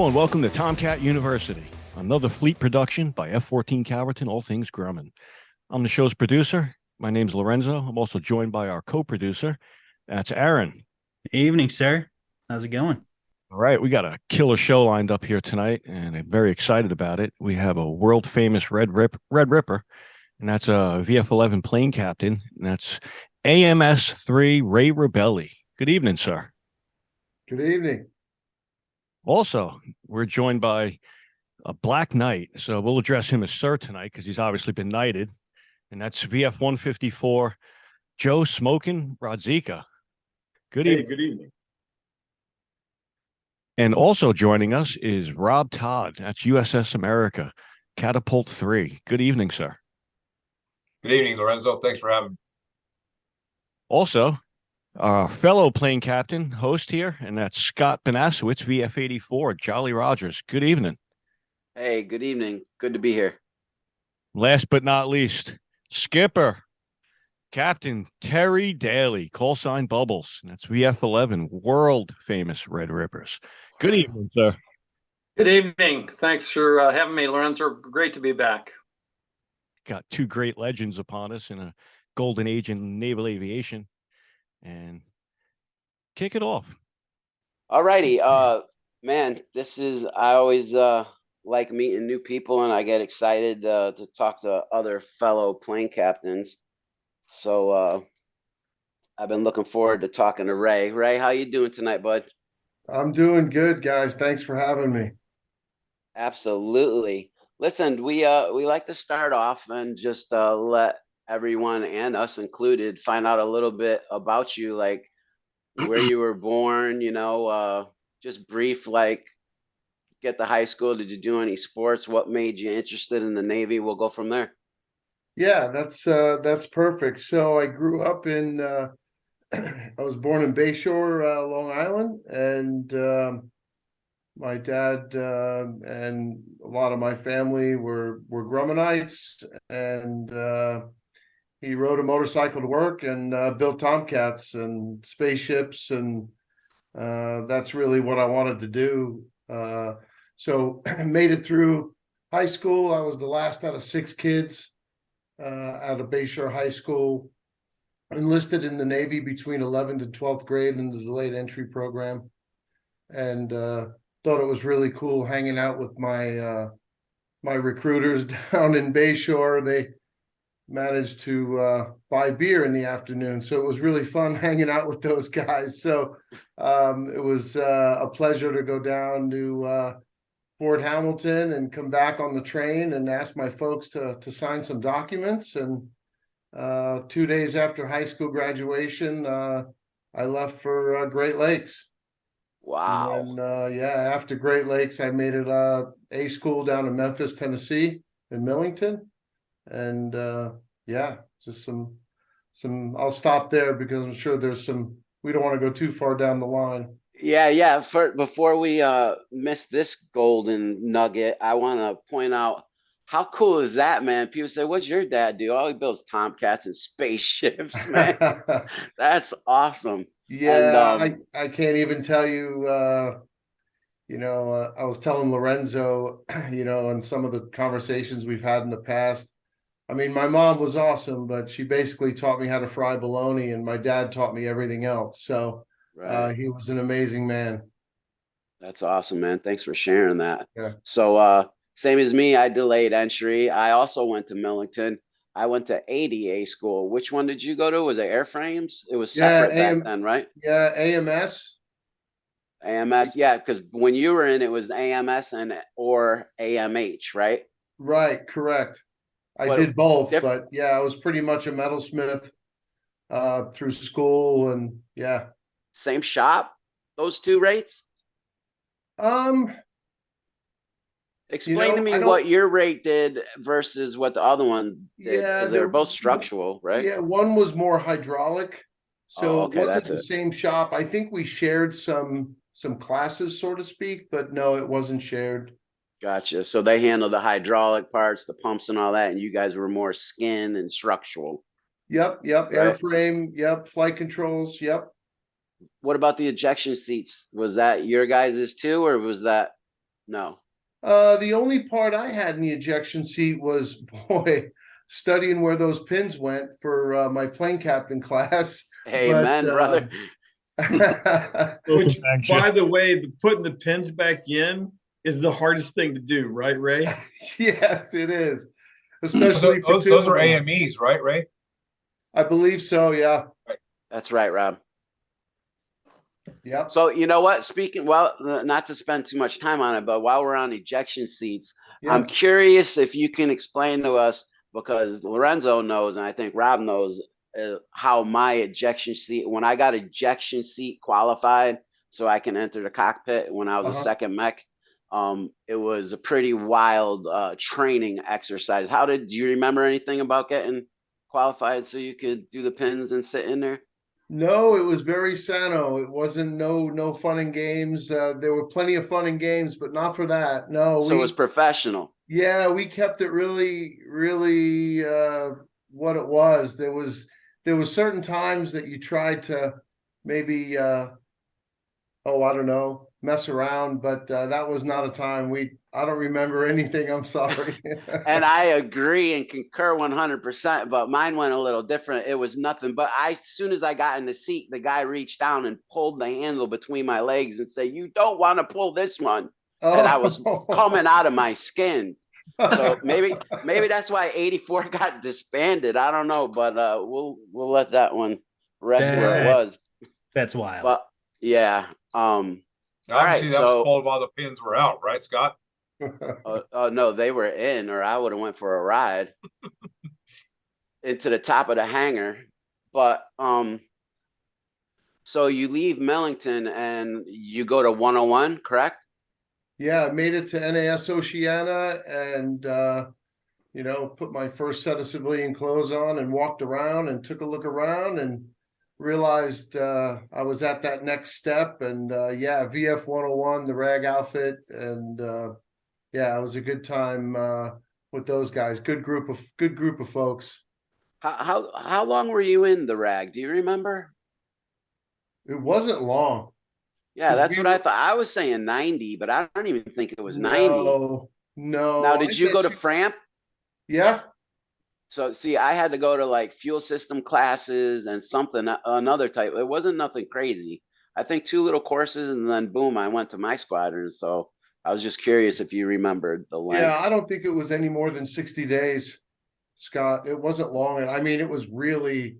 Hello and welcome to Tomcat University, another fleet production by F-14 Calverton, all things Grumman. I'm the show's producer. My name's Lorenzo. I'm also joined by our co-producer. That's Aaron. Evening, sir. How's it going? All right, we got a killer show lined up here tonight, and I'm very excited about it. We have a world-famous Red Ripper, and that's a VF-11 plane captain, and that's AMS-3 Ray Rebelli. Good evening, sir. Good evening. Also, we're joined by a Blacknight, so we'll address him as sir tonight because he's obviously been knighted, and that's VF-154 Joe SMOKIN Ruzika. Good evening. Good evening. And also joining us is Rob Todd. That's USS America, Catapult 3. Good evening, sir. Good evening, Lorenzo. Thanks for having me. Also, our fellow plane captain host here, and that's Scott Benasowitz, VF-84, Jolly Rogers. Good evening. Hey, good evening. Good to be here. Last but not least, Skipper, Captain Terry Daly, call sign Bubbles. And that's VF-11, world famous Red Rippers. Good evening, sir. Good evening. Thanks for having me, Lorenzo. Great to be back. Got two great legends upon us in a golden age in naval aviation. And kick it off. All righty. Man, I always like meeting new people, and I get excited to talk to other fellow plane captains. So I've been looking forward to talking to Ray. Ray, how you doing tonight, bud? I'm doing good, guys. Thanks for having me. Absolutely. Listen, we like to start off and just let everyone, and us included, find out a little bit about you, like where you were born, just brief, like get to high school. Did you do any sports? What made you interested in the Navy? We'll go from there. Yeah, that's perfect. So I grew up in I was born in Bayshore, Long Island, and my dad and a lot of my family were Grummanites, and he rode a motorcycle to work and built Tomcats and spaceships, and that's really what I wanted to do. So I made it through high school. I was the last out of 6 kids out of Bayshore High School. Enlisted in the Navy between 11th and 12th grade in the delayed entry program, and thought it was really cool hanging out with my my recruiters down in Bayshore. They managed to buy beer in the afternoon, so it was really fun hanging out with those guys. So it was a pleasure to go down to Fort Hamilton and come back on the train and ask my folks to sign some documents. And 2 days after high school graduation, I left for Great Lakes. Wow. And after Great Lakes, I made it A school down in Memphis, Tennessee, in Millington. And just some I'll stop there because I'm sure there's some, we don't want to go too far down the line. Yeah. Before we miss this golden nugget, I want to point out, how cool is that, man? People say, "What's your dad do?" Oh, he builds Tomcats and spaceships, man. That's awesome. Yeah, And I can't even tell you. I was telling Lorenzo, in some of the conversations we've had in the past. I mean, my mom was awesome, but she basically taught me how to fry bologna, and my dad taught me everything else. So right. he was an amazing man. That's awesome, man. Thanks for sharing that. Yeah. So same as me, I delayed entry. I also went to Millington. I went to ADA school. Which one did you go to? Was it airframes? It was separate back then, right? Yeah, AMS. AMS, yeah, because when you were in, it was AMS or AMH, right? Right, correct. I But did both, but yeah, I was pretty much a metalsmith through school, and yeah. Same shop, those two rates? Explain to me what your rate did versus what the other one did, because they were both structural, right? Yeah, one was more hydraulic, so okay, it wasn't the same shop. I think we shared some classes, so to speak, but no, it wasn't shared. Gotcha. So they handle the hydraulic parts, the pumps and all that, and you guys were more skin and structural. Yep. Right? Airframe, yep, flight controls, yep. What about the ejection seats? Was that your guys's too, or was that No. The only part I had in the ejection seat was, boy, studying where those pins went for my plane captain class. Amen, brother. Which, by the way, putting the pins back in is the hardest thing to do, right, Ray? Yes, it is. Especially for Those two of are them. AMEs, right, Ray? I believe so, yeah. That's right, Rob. Yep. So you know what? Speaking, well, not to spend too much time on it, but while we're on ejection seats, Yeah. I'm curious if you can explain to us, because Lorenzo knows, and I think Rob knows, how my ejection seat, when I got ejection seat qualified, so I can enter the cockpit when I was a second mech. It was a pretty wild training exercise. Do you remember anything about getting qualified so you could do the pins and sit in there? No, it was very sano. It wasn't no fun and games. There were plenty of fun and games, but not for that. No, So it was professional. Yeah, we kept it really, really what it was. There was certain times that you tried to maybe I don't know, mess around, but that was not a time I don't remember anything. I'm sorry. And I agree and concur 100%, but mine went a little different. It was nothing, but as soon as I got in the seat, the guy reached down and pulled the handle between my legs and said, "You don't want to pull this one." And I was coming out of my skin. So maybe that's why 84 got disbanded. I don't know, but we'll let that one rest where it was. That's wild. But yeah. Obviously, that was pulled while the pins were out, right, Scott? Oh no, they were in, or I would have went for a ride into the top of the hangar. But so you leave Millington and you go to 101, correct? Yeah, I made it to NAS Oceana and put my first set of civilian clothes on and walked around and took a look around and realized I was at that next step. And VF 101, the rag outfit, and it was a good time with those guys. Good group of folks. How long were you in the rag? Do you remember? It wasn't long. Yeah, that's what I thought. I was saying 90, but I don't even think it was 90. No. Now, did you go to Framp? Yeah. So see, I had to go to like fuel system classes and another type. It wasn't nothing crazy. I think 2 little courses and then boom, I went to my squadron. So I was just curious if you remembered the length. Yeah, I don't think it was any more than 60 days, Scott. It wasn't long. And I mean, it was really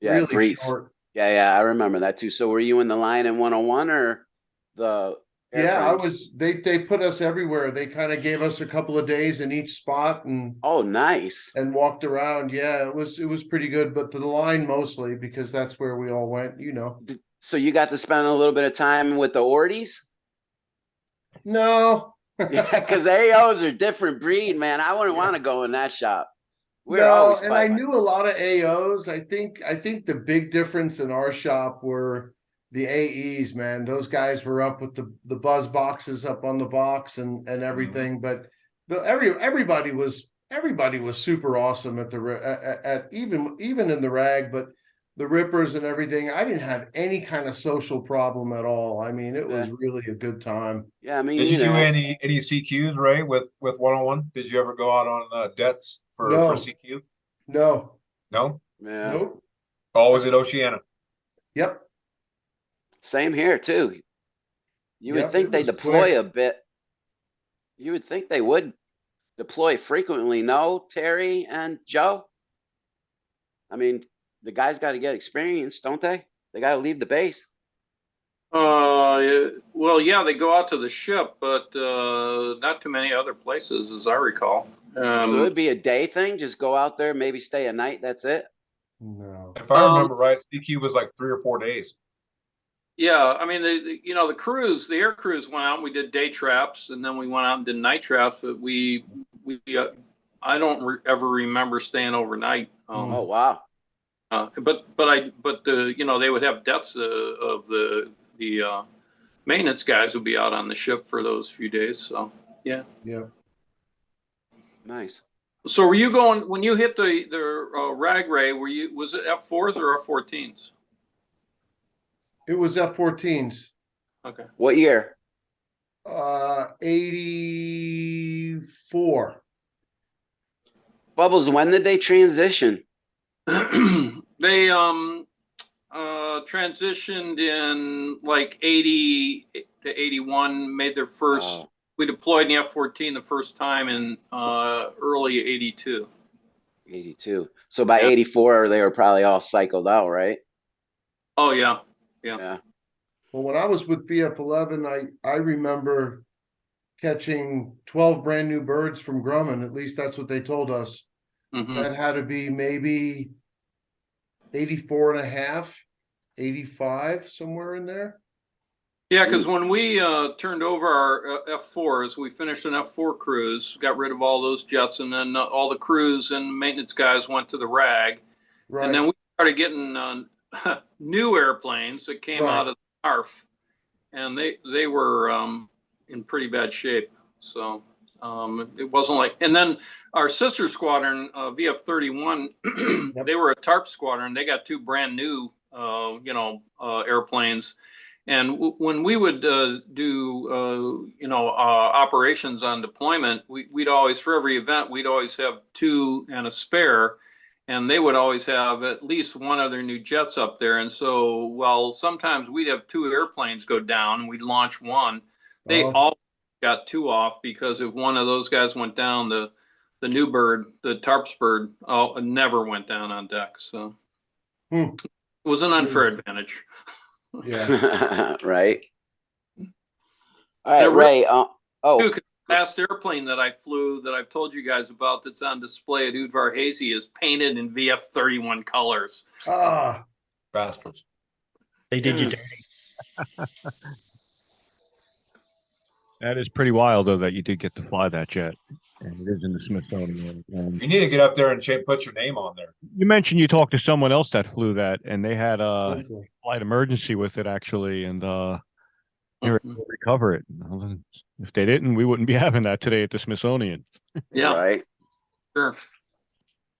brief. Short. Yeah, I remember that too. So were you in the line in 101 or the airframes? Yeah, I was. They put us everywhere. They kind of gave us a couple of days in each spot and nice. And walked around. Yeah, it was pretty good, but the line mostly because that's where we all went, So you got to spend a little bit of time with the Orties? No. Yeah, because AOs are different breed, man. I wouldn't want to go in that shop. I knew a lot of AOs. I think the big difference in our shop were the AEs, man. Those guys were up with the buzz boxes up on the box and everything. But everybody was super awesome at even in the rag, but the rippers and everything. I didn't have any kind of social problem at all. I mean, it was really a good time. Yeah, I mean, did you do any CQs, Ray, with 101? Did you ever go out on debts for CQ? No. Yeah. Nope. Always at Oceana. Yep. Same here too. You would think they deploy a bit. You would think they would deploy frequently. No, Terry and Joe? I mean, the guys got to get experience, don't they? They got to leave the base. Well, yeah, they go out to the ship, but not too many other places, as I recall. So it'd be a day thing. Just go out there, maybe stay a night. That's it. No. If I remember right, CQ was like 3 or 4 days. Yeah, I mean, the crews, the air crews went out and we did day traps, and then we went out and did night traps. But I don't ever remember staying overnight. Oh wow! But they would have deaths of the maintenance guys would be out on the ship for those few days. So yeah. Nice. So were you going when you hit the rag ray? Was it F4s or F14s? It was F-14s. Okay. What year? 84. Bubbles, when did they transition? They transitioned in like 80 to 81, made their first. Wow. We deployed in the F-14 the first time in early 82. 82. So by Yeah. 84, they were probably all cycled out, right? Oh yeah. Yeah. Well, when I was with VF11, I remember catching 12 brand new birds from Grumman. At least that's what they told us. Mhm. That had to be maybe 84 and a half, 85, somewhere in there. Yeah, because when we turned over our F4s, we finished an F4 cruise, got rid of all those jets, and then all the crews and maintenance guys went to the RAG. Right. And then we started getting new airplanes that came Right. out of the ARF, and they were in pretty bad shape. So it wasn't like, and then our sister squadron, VF-31, Yep. they were a TARP squadron. They got two brand new, airplanes. And when we would do, operations on deployment, we'd always, for every event, we'd always have two and a spare. And they would always have at least one of their new jets up there. And so, while sometimes we'd have two airplanes go down and we'd launch one, they Oh. all got two off, because if one of those guys went down, the new bird, the TARPS bird, never went down on deck. So it was an unfair advantage. Yeah. Right. All right, Ray. Last airplane that I flew that I've told you guys about that's on display at Udvar Hazy is painted in VF-31 colors. Ah, Bastards. They did you dirty. That is pretty wild, though, that you did get to fly that jet, and it is in the Smithsonian. You need to get up there and put your name on there. You mentioned you talked to someone else that flew that, and they had a that's a- flight emergency with it, actually, and they were able to recover it. If they didn't, we wouldn't be having that today at the Smithsonian. Yeah, Right. sure.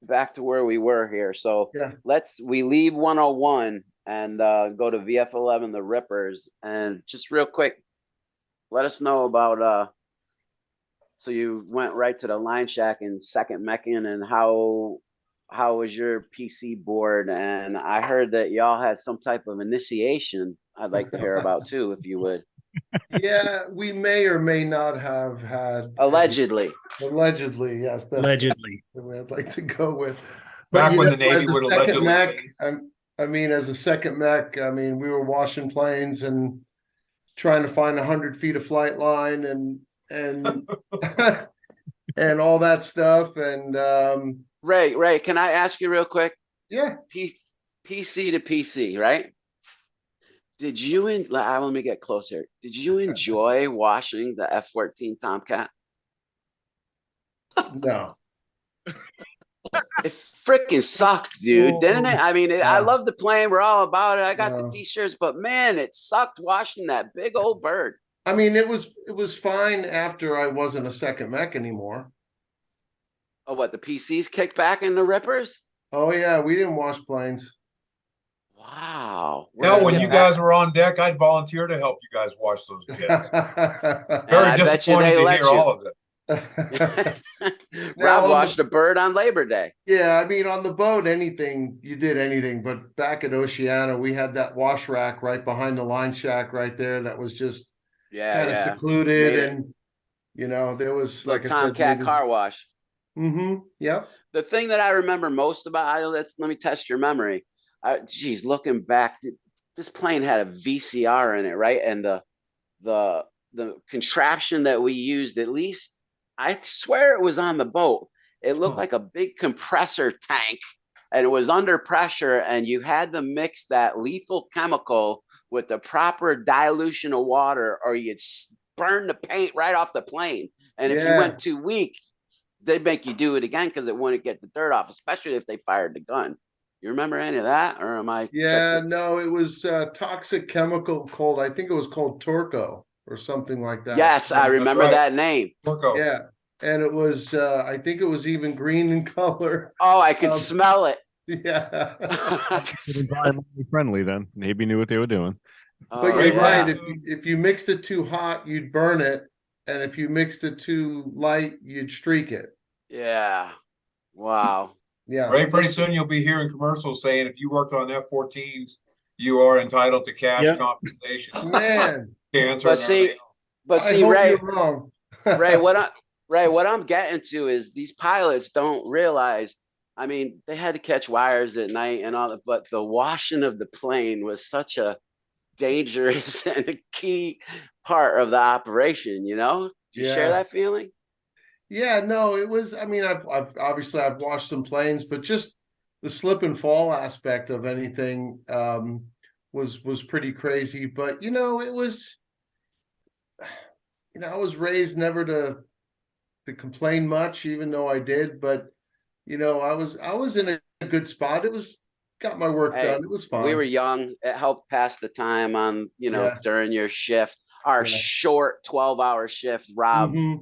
Back to where we were here. So Yeah. we leave 101 and go to VF11, the Rippers. And just real quick, let us know about so you went right to the line shack in Second Meccan, and how was your PC board? And I heard that y'all had some type of initiation I'd like to hear about too, if you would. Yeah, we may or may not have had Allegedly. Allegedly, yes. That's Allegedly. the way I'd like to go with. Back you when know, the Navy as a would second allegedly mech, win. I mean, as a second mech, I mean, we were washing planes and trying to find 100 feet of flight line and and all that stuff. And Ray, can I ask you real quick? yeah, PC to PC, right? Did you let me get closer. Did you enjoy washing the F-14 Tomcat? no. It freaking sucked, dude, didn't it? I mean, I Yeah. love the plane. We're all about it. I got the No. t-shirts, but man, it sucked washing that big old bird. I mean, it was fine after I wasn't a second mech anymore. Oh, what, the PCs kicked back in the Rippers? Oh yeah, we didn't wash planes. Wow. Now, when you guys were on deck, I'd volunteer to help you guys wash those jets. Very I bet you disappointed they to let hear you. all of it. Now, Rob on watched a bird on Labor Day. Yeah, I mean, on the boat, you did anything. But back at Oceana, we had that wash rack right behind the line shack right there. That was just kind of secluded, Made it. and there was Like like I said, Tomcat car wash. Mm-hmm. Yep. The thing that I remember most about, let me test your memory. Geez, looking back, this plane had a VCR in it, right? And the contraption that we used, at least I swear it was on the boat. It looked like a big compressor tank, and it was under pressure, and you had to mix that lethal chemical with the proper dilution of water, or you'd burn the paint right off the plane. And if you went too weak, they'd make you do it again because it wouldn't get the dirt off, especially if they fired the gun. You remember any of that, or am I? Yeah, no, it was toxic chemical called, I think it was called Torco or something like that. Yes, I remember right. that name. Porco. Yeah, and it was, I think it was even green in color. Oh, I could smell it. Yeah. Environmentally friendly, then maybe knew what they were doing. But Oh, you're yeah. right. If you mixed it too hot, you'd burn it, and if you mixed it too light, you'd streak it. Yeah. Wow. Yeah. Ray, pretty soon you'll be hearing commercials saying if you worked on F-14s, you are entitled to cash Yep. compensation, Man, cancer, But and see, everything else. but I see, hope Ray, you're wrong. Ray, what I'm getting to is these pilots don't realize. I mean, they had to catch wires at night and all that, but the washing of the plane was such a dangerous and a key part of the operation. Do you share Yeah. that feeling? Yeah, no, it was. I mean, I've obviously I've watched some planes, but just the slip and fall aspect of anything was pretty crazy. But it was. I was raised never to complain much, even though I did. But I was in a good spot. It was got my work Hey, done. It was we were fine. young. It helped pass the time on, Yeah, during your shift. Our yeah. short 12-hour shift, Rob, Hmm.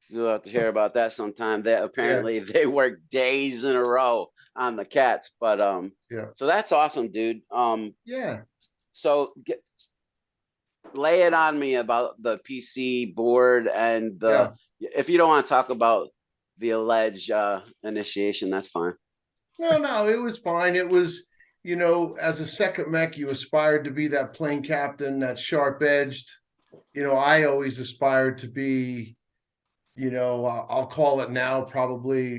you'll have to hear about that sometime. That Yeah, apparently they work days in a row on the cats. But yeah, so that's awesome, dude. yeah. So lay it on me about the PC board and Yeah. if you don't want to talk about the alleged initiation, that's fine. No, it was fine. It was, as a second mech, you aspired to be that plane captain, that sharp edged. I always aspired to be, I'll call it now probably,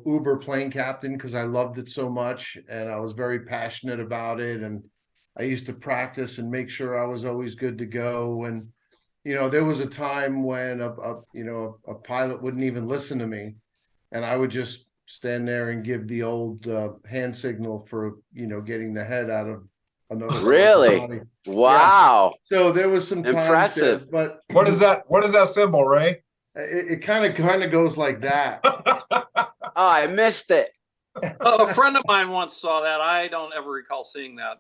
Uber plane captain because I loved it so much and I was very passionate about it. And I used to practice and make sure I was always good to go. And, there was a time when a pilot wouldn't even listen to me and I would just stand there and give the old hand signal for getting the head out of another Really? body. Wow. So there was some times there, Impressive. but What is that? What is that symbol, Ray? it kind of goes like that. Oh, I missed it. A friend of mine once saw that. I don't ever recall seeing that.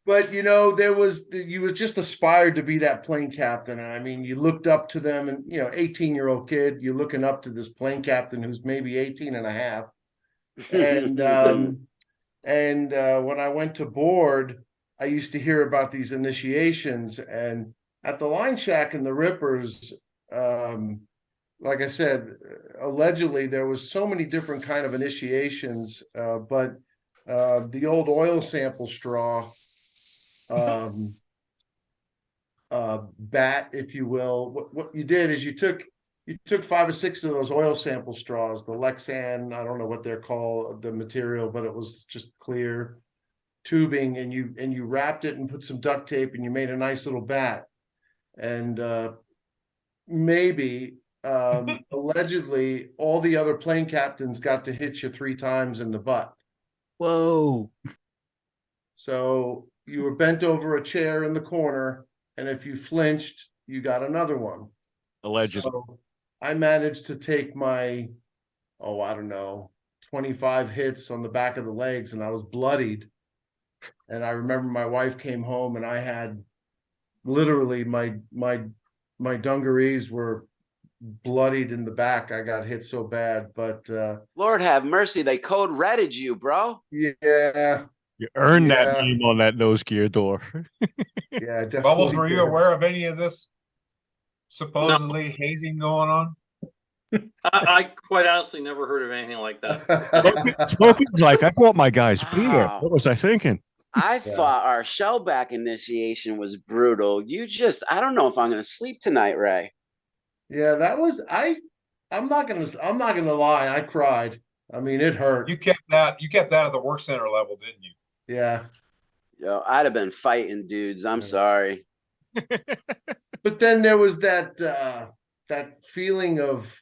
But you was just aspired to be that plane captain. And I mean, you looked up to them and 18-year-old kid, you're looking up to this plane captain who's maybe 18 and a half. And when I went to board, I used to hear about these initiations and at the line shack and the Rippers, like I said, allegedly there was so many different kind of initiations, but the old oil sample straw bat, if you will. What you did is you took 5 or 6 of those oil sample straws, the Lexan, I don't know what they're called, the material, but it was just clear tubing, and you wrapped it and put some duct tape and you made a nice little bat. And maybe allegedly all the other plane captains got to hit you 3 times in the butt. Whoa. So you were bent over a chair in the corner, and if you flinched, you got another one. Allegedly. So I managed to take my, I don't know, 25 hits on the back of the legs, and I was bloodied. And I remember my wife came home, and I had literally my dungarees were bloodied in the back. I got hit so bad, but Lord have mercy, they code redded you, bro. yeah. You earned that Yeah. name on that nose gear door. Yeah, definitely. Bubbles, were you did. aware of any of this supposedly hazing going on? I quite honestly never heard of anything like that. Smoking's like, I bought my guys beer. Wow. What was I thinking? I Yeah. thought our shellback initiation was brutal. I don't know if I'm gonna sleep tonight, Ray. Yeah, that was I'm not gonna lie, I cried. I mean, it hurt. You kept that at the work center level, didn't you? Yeah. Yo, I'd have been fighting dudes. I'm Yeah. sorry. But then there was that feeling of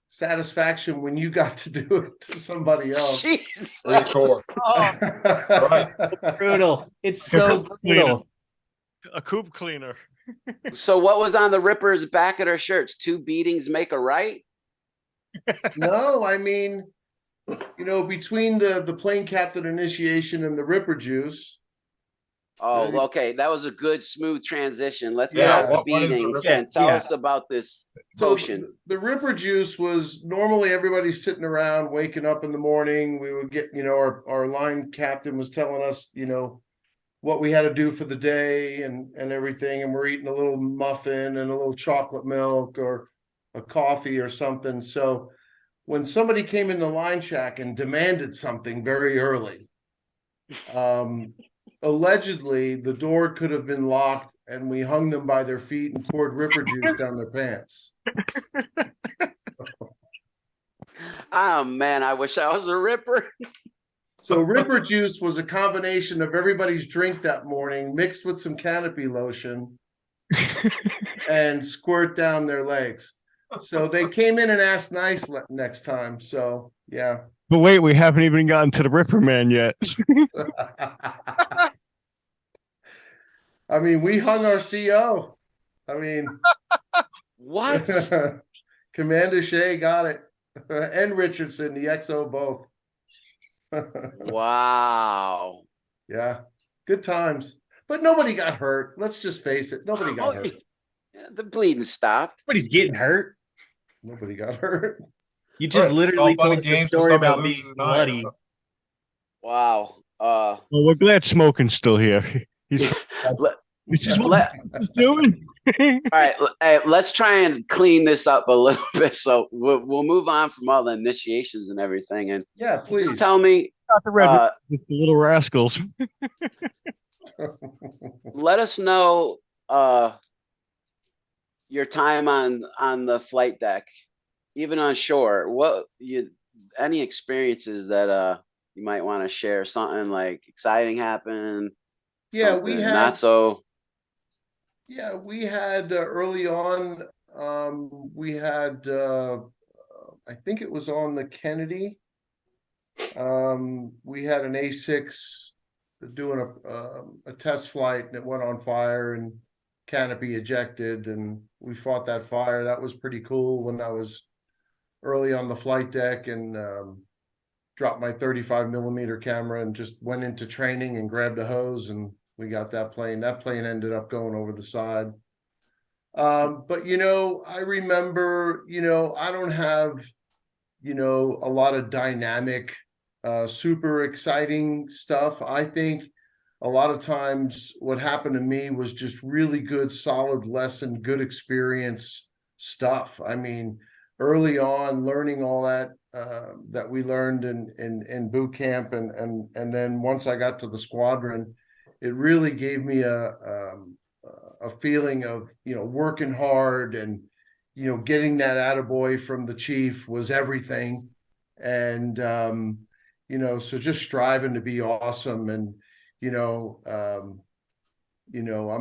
satisfaction when you got to do it to somebody else. Jesus. Hardcore. Oh, Right. brutal. It's so brutal. A coop cleaner. So what was on the Rippers' back of their shirts? 2 beatings make a right? No, I mean, between the plane captain initiation and the Ripper juice. Oh, okay. That was a good smooth transition. Let's get Yeah. out the What is the beatings Ripper- and tell Yeah. us about this So potion. the Ripper juice was normally everybody's sitting around, waking up in the morning. We would get, our line captain was telling us, what we had to do for the day and everything, and we're eating a little muffin and a little chocolate milk or a coffee or something. So when somebody came in the line shack and demanded something very early, allegedly the door could have been locked and we hung them by their feet and poured Ripper juice down their pants. Oh man, I wish I was a Ripper. So Ripper juice was a combination of everybody's drink that morning mixed with some canopy lotion and squirt down their legs. So they came in and asked nice next time. So yeah. But wait, we haven't even gotten to the Ripper Man yet. I mean, we hung our CO. I mean, What? Commander Shea got it. And Richardson, the XO both. Wow. Yeah, good times. But nobody got hurt. Let's just face it. Nobody got hurt. Yeah, the bleeding stopped. Nobody's getting hurt. Nobody got hurt. You just Right. literally It's all fun told us and a games till story somebody about loses being an eye, bloody. so. Wow. Well, we're glad Smokin's still here. He's just what he's doing. All right, hey, let's try and clean this up a little bit. So we'll move on from all the initiations and everything, and Yeah, please. just tell me, Not the red, the little rascals. let us know your time on the flight deck, even on shore. Any experiences that you might want to share? Something like exciting happened. Yeah, something we had not so. Yeah, we had early on, we had, I think it was on the Kennedy. We had an A6 doing a test flight and it went on fire and canopy ejected and we fought that fire. That was pretty cool when I was early on the flight deck and dropped my 35mm camera and just went into training and grabbed a hose and we got that plane. That plane ended up going over the side. But, I remember, I don't have, a lot of dynamic, super exciting stuff. I think a lot of times what happened to me was just really good, solid lesson, good experience stuff. I mean, early on, learning all that that we learned in boot camp, and then once I got to the squadron, it really gave me a feeling of working hard and getting that attaboy from the chief was everything, and so just striving to be awesome. And I'm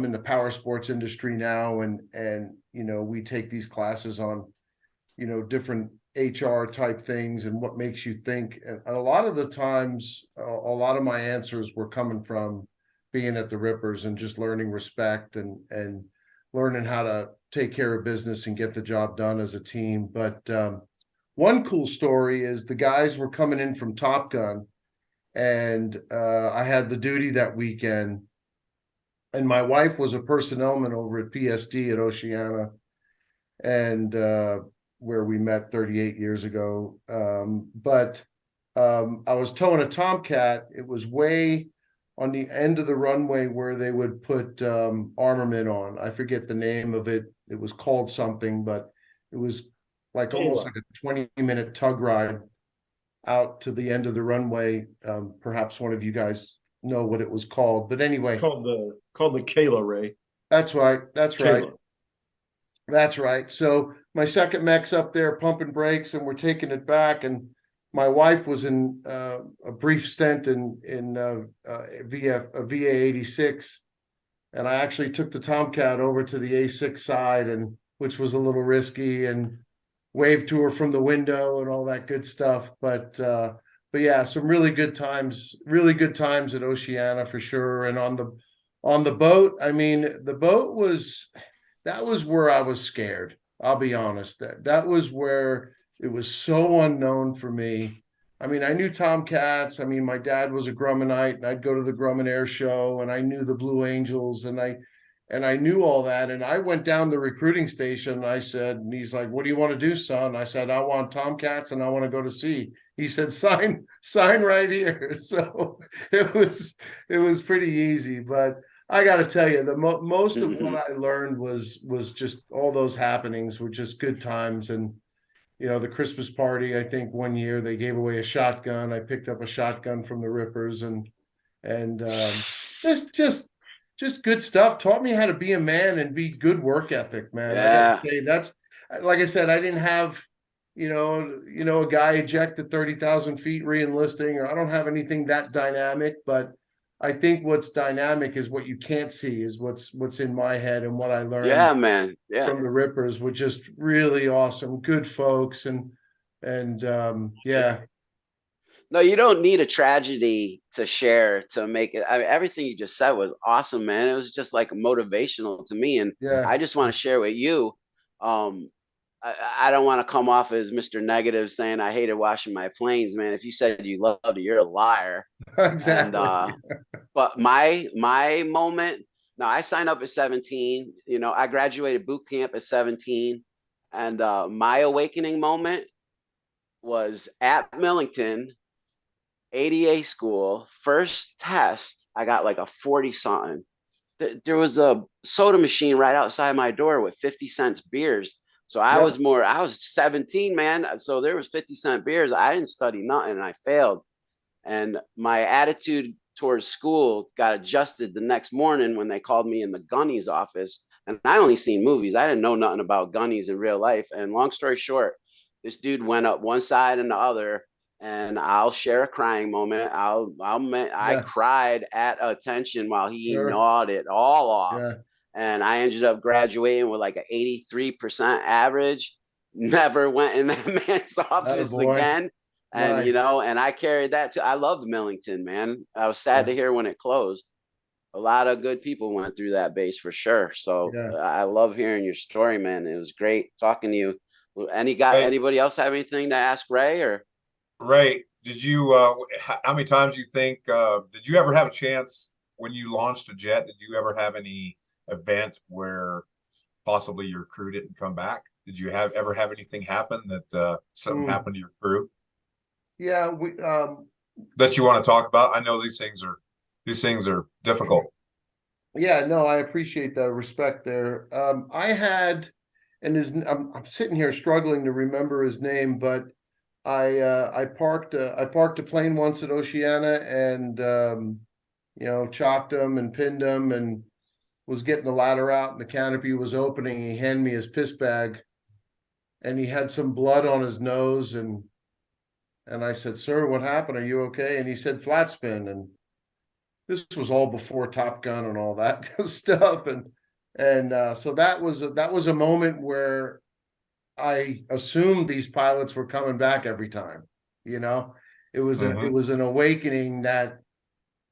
in the power sports industry now, and we take these classes on different HR type things and what makes you think. And a lot of the times, a lot of my answers were coming from being at the Rippers and just learning respect and learning how to take care of business and get the job done as a team. But one cool story is the guys were coming in from Top Gun, and I had the duty that weekend, and my wife was a personnelman over at PSD at Oceana, and where we met 38 years ago. But I was towing a Tomcat. It was way on the end of the runway where they would put armament on. I forget the name of it. It was called something, but it was like almost like a 20-minute tug ride out to the end of the runway. Perhaps one of you guys know what it was called, but anyway, Called the Kayla, Ray. that's right. That's right. Kayla. That's right. So my second mech's up there pumping brakes, and we're taking it back. And my wife was in a brief stint in VA 86, and I actually took the Tomcat over to the A6 side, and which was a little risky, and waved to her from the window and all that good stuff. But yeah, some really good times at Oceana for sure. And on the boat, I mean, the boat that was where I was scared. I'll be honest. That was where it was so unknown for me. I mean, I knew Tomcats. I mean, my dad was a Grummanite, and I'd go to the Grumman Air Show, and I knew the Blue Angels, and I And I knew all that. And I went down the recruiting station and I said, and he's like, what do you want to do, son? I said, I want Tomcats and I want to go to sea. He said, sign right here. So it was pretty easy. But I got to tell you, the most of what I learned was just all those happenings were just good times. And, you know, the Christmas party, I think one year they gave away a shotgun. I picked up a shotgun from the Rippers and just good stuff. Taught me how to be a man and be good work ethic, man. I gotta say that's, like I said, I didn't have, you know, a guy eject at 30,000 feet re-enlisting, or I don't have anything that dynamic, but I think what's dynamic is what you can't see, is what's in my head, and what I learned from the Rippers were just really awesome, good folks, and yeah. No, you don't need a tragedy to share to make it. I mean, everything you just said was awesome, man. It was just like motivational to me. And I just want to share with you. I don't want to come off as Mr. Negative saying I hated washing my planes, man. If you said you loved it, you're a liar. Exactly. And, but my moment, now I signed up at 17, you know, I graduated boot camp at 17. And my awakening moment was at Millington, ADA school, first test. I got like a 40 something. There was a soda machine right outside my door with 50-cent beers. So I was 17, man. So there was 50-cent beers. I didn't study nothing and I failed. And my attitude towards school got adjusted the next morning when they called me in the gunny's office. And I only seen movies. I didn't know nothing about gunnies in real life. And long story short, this dude went up one side and the other. And I'll share a crying moment. I cried at attention while he gnawed it all off. And I ended up graduating with like an 83% average. Never went in that man's office again. And, you know, and I carried that too. I loved Millington, man. I was sad to hear when it closed. A lot of good people went through that base for sure. So I love hearing your story, man. It was great talking to you. Anybody else have anything to ask Ray, or? Ray, did you, how many times you think, did you ever have a chance when you launched a jet? Did you ever have any event where possibly your crew didn't come back? Did you ever have anything happen that something happened to your crew? Yeah, that you want to talk about? I know these things are difficult. Yeah, no, I appreciate the respect there. I had, and I'm sitting here struggling to remember his name, but I parked a plane once at Oceana and you know, chocked him and pinned him and was getting the ladder out and the canopy was opening. He handed me his piss bag and he had some blood on his nose, and I said, "Sir, what happened? Are you okay?" And he said, "Flat spin." And this was all before Top Gun and all that stuff. And so that was a moment where I assumed these pilots were coming back every time. You know, it was an awakening that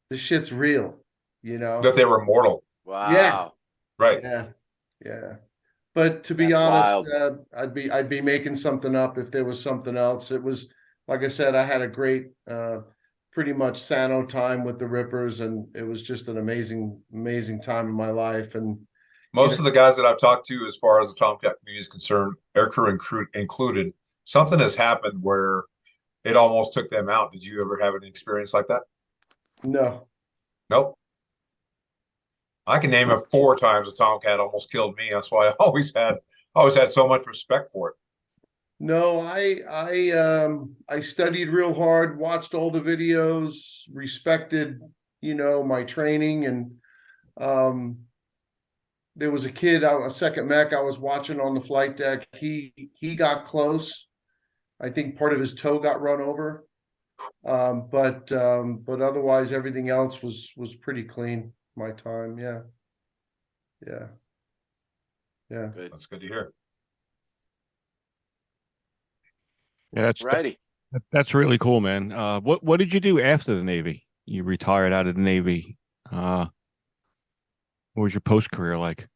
this shit's real, you know, that they were mortal. Wow. Yeah. Right. Yeah. But to be honest, I'd be making something up if there was something else. It was, like I said, I had a great, pretty much Sano time with the Rippers, and it was just an amazing time in my life. And most of the guys that I've talked to, as far as the Tomcat community is concerned, aircrew included, something has happened where it almost took them out. Did you ever have an experience like that? No. Nope. I can name it 4 times a Tomcat almost killed me. That's why I always had so much respect for it. No, I studied real hard, watched all the videos, respected, you know, my training, and there was a kid, a second mech I was watching on the flight deck. He got close. I think part of his toe got run over. But otherwise everything else was pretty clean. My time, yeah. Good. That's good to hear. Yeah, that's really cool, man. What did you do after the Navy? You retired out of the Navy. What was your post career like?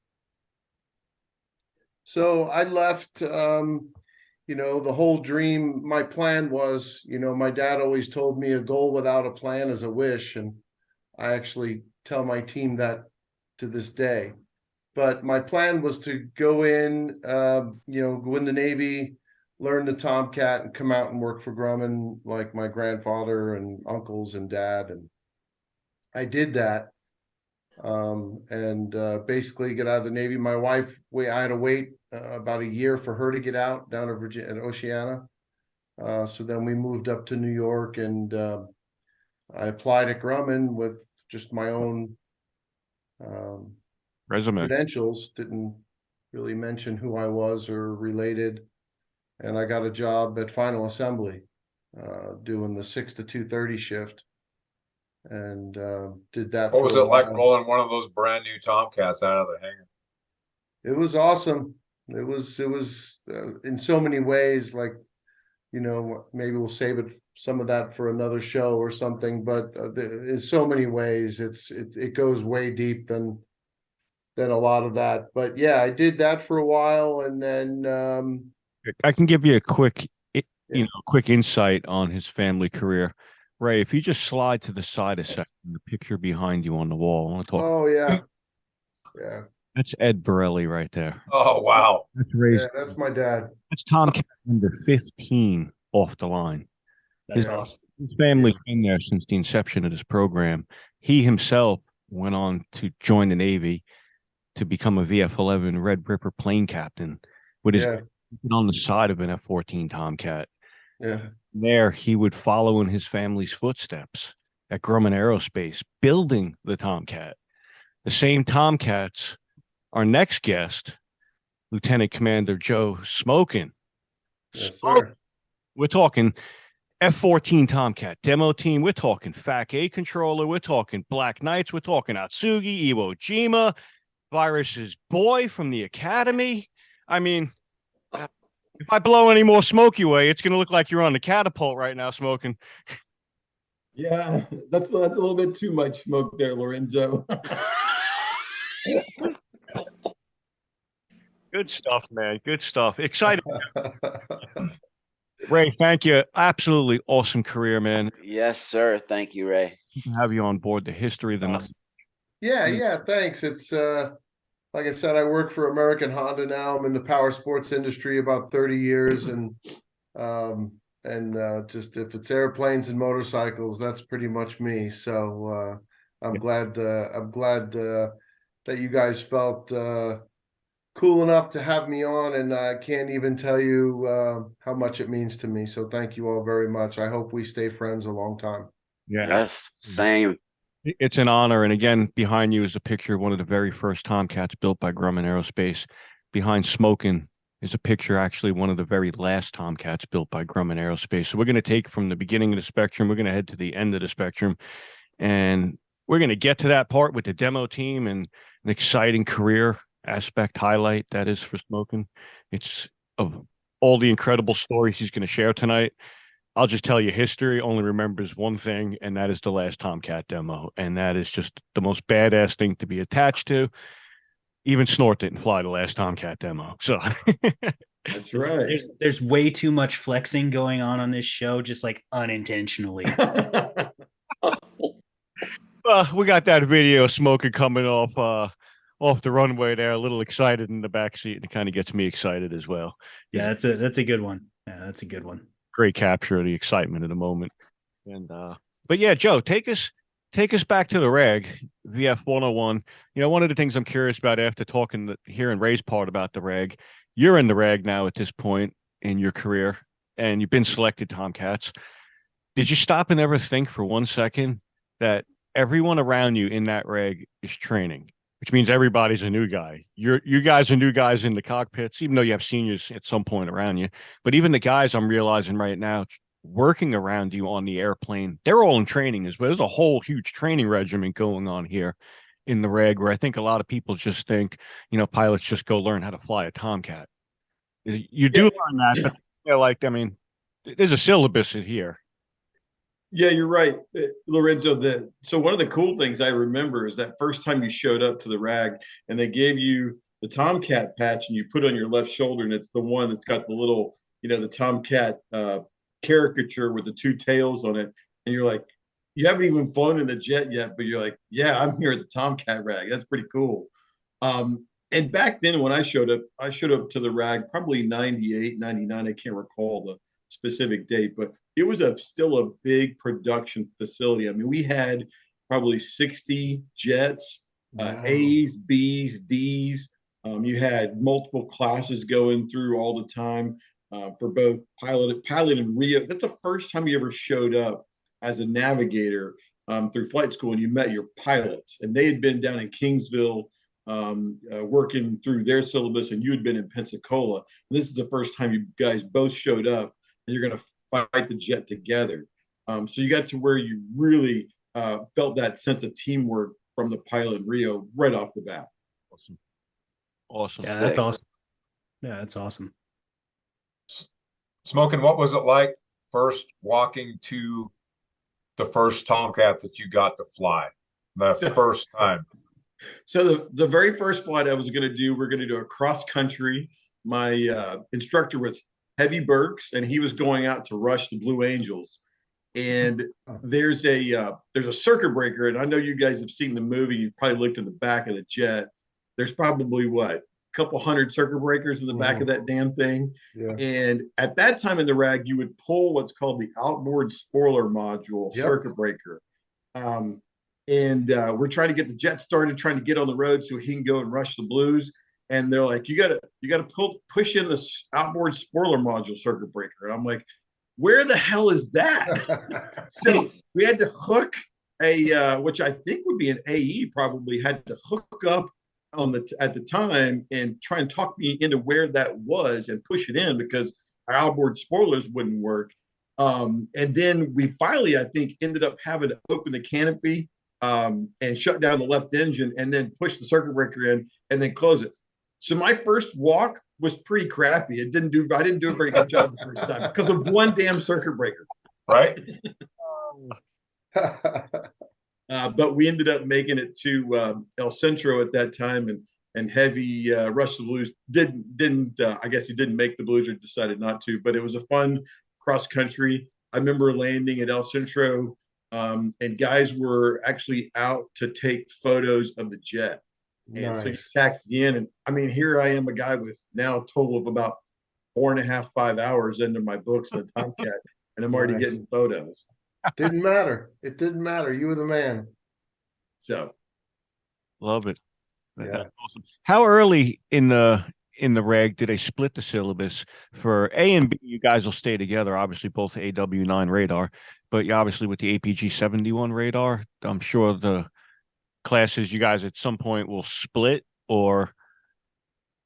So I left, you know, the whole dream. My plan was, you know, my dad always told me a goal without a plan is a wish. And I actually tell my team that to this day. but my plan was to go in, go in the Navy, learn the Tomcat, and come out and work for Grumman like my grandfather and uncles and dad. And I did that. And basically get out of the Navy. My wife, I had to wait about a year for her to get out down to Virginia and Oceana. So then we moved up to New York, and I applied at Grumman with just my own Resume. credentials, didn't really mention who I was or related. And I got a job at Final Assembly, doing the 6 to 2:30 shift. And did that. What was it like while. rolling one of those brand new Tomcats out of the hangar? It was awesome. It was in so many ways, like, maybe we'll save some of that for another show or something, but in so many ways, it goes way deep than a lot of that. But yeah, I did that for a while, and then I can give you a quick insight on his family career. Ray, if you just slide to the side a second, the picture behind you on the wall. I want to talk. Oh yeah. Yeah. That's Ed Borrelli right there. Oh, wow. That's Ray's. Yeah, that's my dad. That's Tomcat number 15 off the line. That's awesome. His family's been there since the inception of this program. He himself went on to join the Navy to become a VF-11 Red Ripper plane captain with his on the side of an F-14 Tomcat. Yeah. There, he would follow in his family's footsteps at Grumman Aerospace, building the Tomcat. The same Tomcats, our next guest, Lieutenant Commander Joe SMOKIN. Yes, sir. We're talking F-14 Tomcat demo team. We're talking FAC-A controller. We're talking Blacknights. We're talking Atsugi, Iwo Jima, Virus's boy from the academy. I mean, if I blow any more smoke your way, it's going to look like you're on the catapult right now, smoking. Yeah, that's a little bit too much smoke there, Lorenzo. Good stuff, man. Good stuff. Excited. Ray, thank you. Absolutely awesome career, man. Yes, sir. Thank you, Ray. To have you on board the history of the Awesome. Yeah, thanks. It's like I said, I work for American Honda now. I'm in the power sports industry about 30 years, and just if it's airplanes and motorcycles, that's pretty much me. So I'm glad that you guys felt cool enough to have me on, and I can't even tell you how much it means to me. So thank you all very much. I hope we stay friends a long time. Yeah. Yes, same. It's an honor. And again, behind you is a picture of one of the very first Tomcats built by Grumman Aerospace. Behind SMOKIN is a picture, actually, one of the very last Tomcats built by Grumman Aerospace. So we're going to take from the beginning of the spectrum, we're going to head to the end of the spectrum, and we're going to get to that part with the demo team and an exciting career aspect highlight that is for SMOKIN. It's of all the incredible stories he's going to share tonight. I'll just tell you, history only remembers one thing, and that is the last Tomcat demo. And that is just the most badass thing to be attached to. Even Snort didn't fly the last Tomcat demo. So That's right. There's way too much flexing going on this show, just like unintentionally. we got that video of SMOKIN coming off the runway there, a little excited in the backseat, and it kind of gets me excited as well. Yeah, that's a good one. Yeah, that's a good one. Great capture of the excitement of the moment. And but yeah, Joe, take us back to the rag, VF 101. One of the things I'm curious about after hearing Ray's part about the rag, you're in the rag now at this point in your career, and you've been selected Tomcats. Did you stop and ever think for 1 second that everyone around you in that rag is training, which means everybody's a new guy? You guys are new guys in the cockpits, even though you have seniors at some point around you. But even the guys I'm realizing right now working around you on the airplane, they're all in training as well. There's a whole huge training regimen going on here in the rag, where I think a lot of people just think, pilots just go learn how to fly a Tomcat. You do learn that, but there's a syllabus in here. Yeah, you're right, Lorenzo. So one of the cool things I remember is that first time you showed up to the rag and they gave you the Tomcat patch and you put it on your left shoulder, and it's the one that's got the little, the Tomcat caricature with the two tails on it. And you're like, you haven't even flown in the jet yet, but you're like, yeah, I'm here at the Tomcat rag. That's pretty cool. And back then when I showed up to the RAG probably 98, 99. I can't recall the specific date, but it was still a big production facility. I mean, we had probably 60 jets, Wow. A's, B's, D's. You had multiple classes going through all the time for both pilot and Rio. That's the first time you ever showed up as a navigator through flight school, and you met your pilots, and they had been down in Kingsville working through their syllabus, and you had been in Pensacola. And this is the first time you guys both showed up, and you're going to fight the jet together. So you got to where you really felt that sense of teamwork from the pilot in Rio right off the bat. Awesome. Awesome. Yeah, Sick. that's awesome. Yeah, that's awesome. Smokin, what was it like first walking to the first Tomcat that you got to fly? The first time. So the very first flight I was going to do, we're going to do a cross country. My instructor was Heavy Burks, and he was going out to rush the Blue Angels. And there's a circuit breaker, and I know you guys have seen the movie. You've probably looked in the back of the jet. There's probably a couple hundred circuit breakers in the back of that damn thing. Yeah. And at that time in the RAG, you would pull what's called the outboard spoiler module circuit breaker. We're trying to get the jet started, trying to get on the road so he can go and rush the Blues. And they're like, you gotta push in the outboard spoiler module circuit breaker. And I'm like, where the hell is that? So we had to hook which I think would be an AE, probably had to hook up at the time and try and talk me into where that was and push it in, because our outboard spoilers wouldn't work. And then we finally, I think, ended up having to open the canopy and shut down the left engine and then push the circuit breaker in and then close it. So my first walk was pretty crappy. I didn't do a very good job the first time because of one damn circuit breaker. Right. But we ended up making it to El Centro at that time, and Heavy rushed the Blues. Didn't I guess he didn't make the Blues, or decided not to. But it was a fun cross country. I remember landing at El Centro, and guys were actually out to take photos of the jet. And so you taxi in, and I mean, here I am, a guy with now a total of about 4.5, 5 hours into my books in the Tomcat, and I'm already getting photos. Didn't matter. It didn't matter. You were the man. So Love it. Yeah. That's awesome. How early in the RAG did they split the syllabus? For A and B, you guys will stay together, obviously both AW9 radar, but you obviously with the APG-71 radar, I'm sure the classes you guys at some point will split, or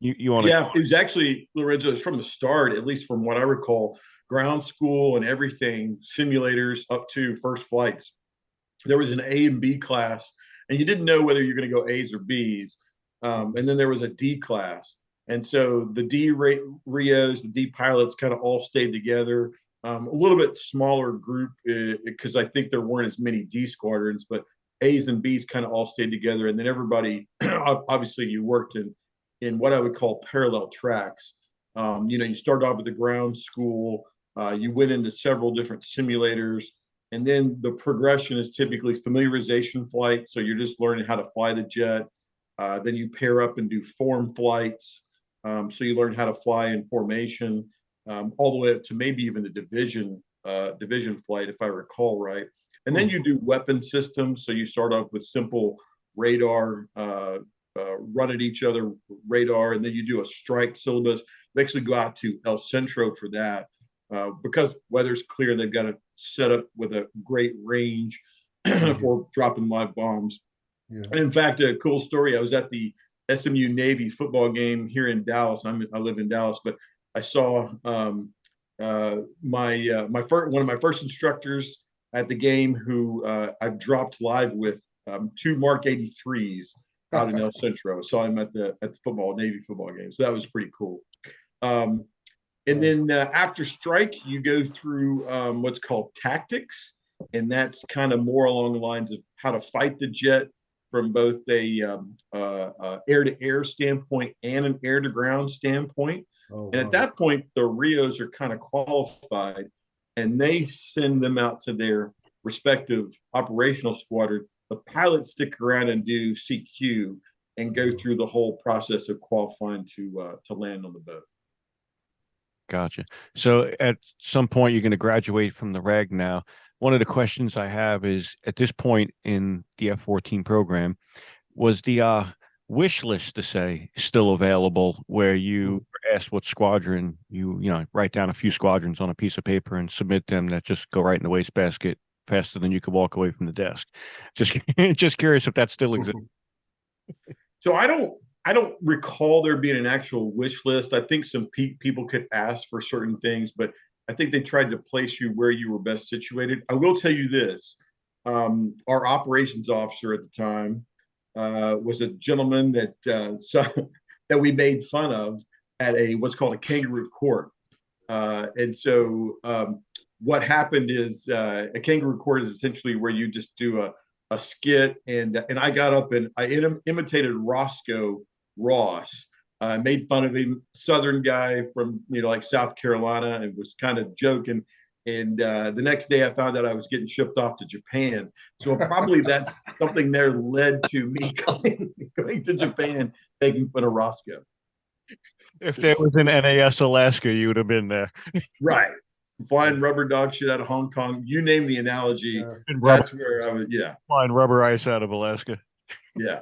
you want to? Yeah, it was actually, Lorenzo, it was from the start, at least from what I recall, ground school and everything, simulators up to first flights. There was an A and B class, and you didn't know whether you're going to go A's or B's. And then there was a D class. And so the D Rios, the D pilots kind of all stayed together. A little bit smaller group because I think there weren't as many D squadrons, but A's and B's kind of all stayed together. And then everybody, obviously you worked in what I would call parallel tracks. You started off with the ground school, you went into several different simulators, and then the progression is typically familiarization flights. So you're just learning how to fly the jet. Then you pair up and do form flights. So you learn how to fly in formation, all the way up to maybe even a division flight, if I recall right. And then you do weapon systems. So you start off with simple radar, run at each other radar, and then you do a strike syllabus. We actually go out to El Centro for that because weather's clear. They've got it set up with a great range for dropping live bombs. Yeah. And in fact, a cool story. I was at the SMU Navy football game here in Dallas. I live in Dallas, but I saw one of my first instructors at the game, who I've dropped live with, 2 Mark 83s out in El Centro. Saw him at the Navy football game. So that was pretty cool. And then after strike, you go through what's called tactics. And that's kind of more along the lines of how to fight the jet from both a air-to-air standpoint and an air-to-ground standpoint. Oh, and at that point, the Rios are kind of qualified, and they send them out to their respective operational squadron. The pilots stick around and do CQ, and go through the whole process of qualifying to land on the boat. Gotcha. So at some point, you're going to graduate from the reg now. One of the questions I have is, at this point in the F-14 program, was the wish list, to say, still available, where you were asked what squadron you write down a few squadrons on a piece of paper and submit them, that just go right in the wastebasket faster than you could walk away from the desk? Just curious if that still exists. So I don't recall there being an actual wish list. I think some people could ask for certain things, but I think they tried to place you where you were best situated. I will tell you this: our operations officer at the time was a gentleman that that we made fun of at what's called a kangaroo court. And so what happened is a kangaroo court is essentially where you just do a skit, and I got up and I imitated Roscoe Ross. Made fun of him, Southern guy from like South Carolina, and was kind of joking. And the next day I found out I was getting shipped off to Japan. So probably that's something there led to me going to Japan, making fun of Roscoe. If there was an NAS Alaska, you would have been there. Right. Flying rubber dog shit out of Hong Kong. You name the analogy. That's where I was. Yeah. Flying rubber ice out of Alaska. Yeah.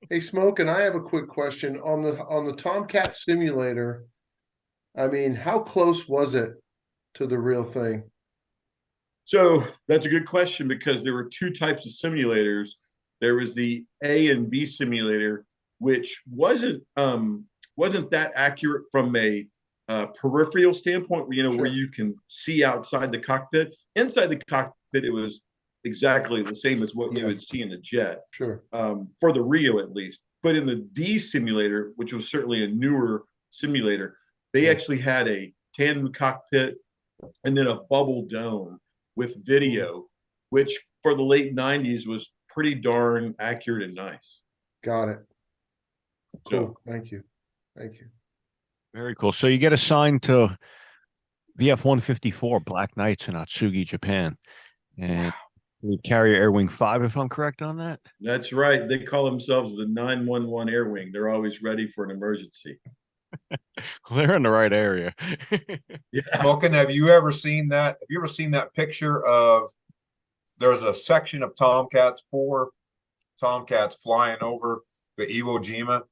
Hey, SMOKIN, I have a quick question on the Tomcat simulator. I mean, how close was it to the real thing? So that's a good question, because there were two types of simulators. There was the A and B simulator, which wasn't that accurate from a peripheral standpoint, where you can see outside the cockpit. Inside the cockpit, it was exactly the same as what you would see in the jet. Sure. For the Rio, at least. But in the D simulator, which was certainly a newer simulator, they actually had a tandem cockpit and then a bubble dome with video, which for the late 90s was pretty darn accurate and nice. Got it. Cool. So, Thank you. Very cool. So you get assigned to the F-154 Blacknights in Atsugi, Japan, and we carry Air Wing 5, if I'm correct on that. that's right. They call themselves the 911 Air Wing. They're always ready for an emergency. Well, they're in the right area. Yeah. SMOKIN, have you ever seen that? Have you ever seen that picture of, there's a section of Tomcats, 4 Tomcats flying over the Iwo Jima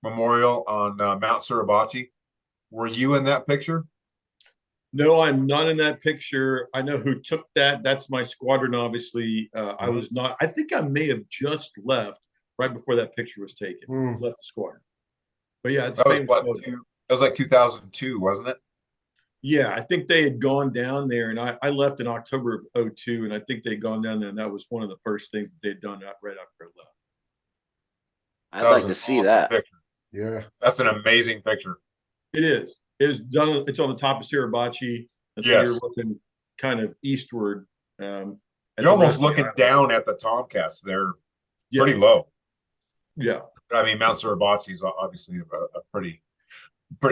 Memorial on Mount Suribachi? Were you in that picture? No, I'm not in that picture. I know who took that. That's my squadron, obviously. I was not. I think I may have just left right before that picture was taken. Left the squadron. But yeah, it's that was like 2002, wasn't it? Yeah, I think they had gone down there, and I left in October of 2002, and I think they'd gone down there, and that was one of the first things that they'd done right after I left. I'd like to see that. Picture. Yeah. That's an amazing picture. It is. It's done. It's on the top of Suribachi, and so you're looking kind of eastward. You're almost looking down at the Tomcats. They're pretty low. Yeah. I mean, Mount Suribachi is obviously a pretty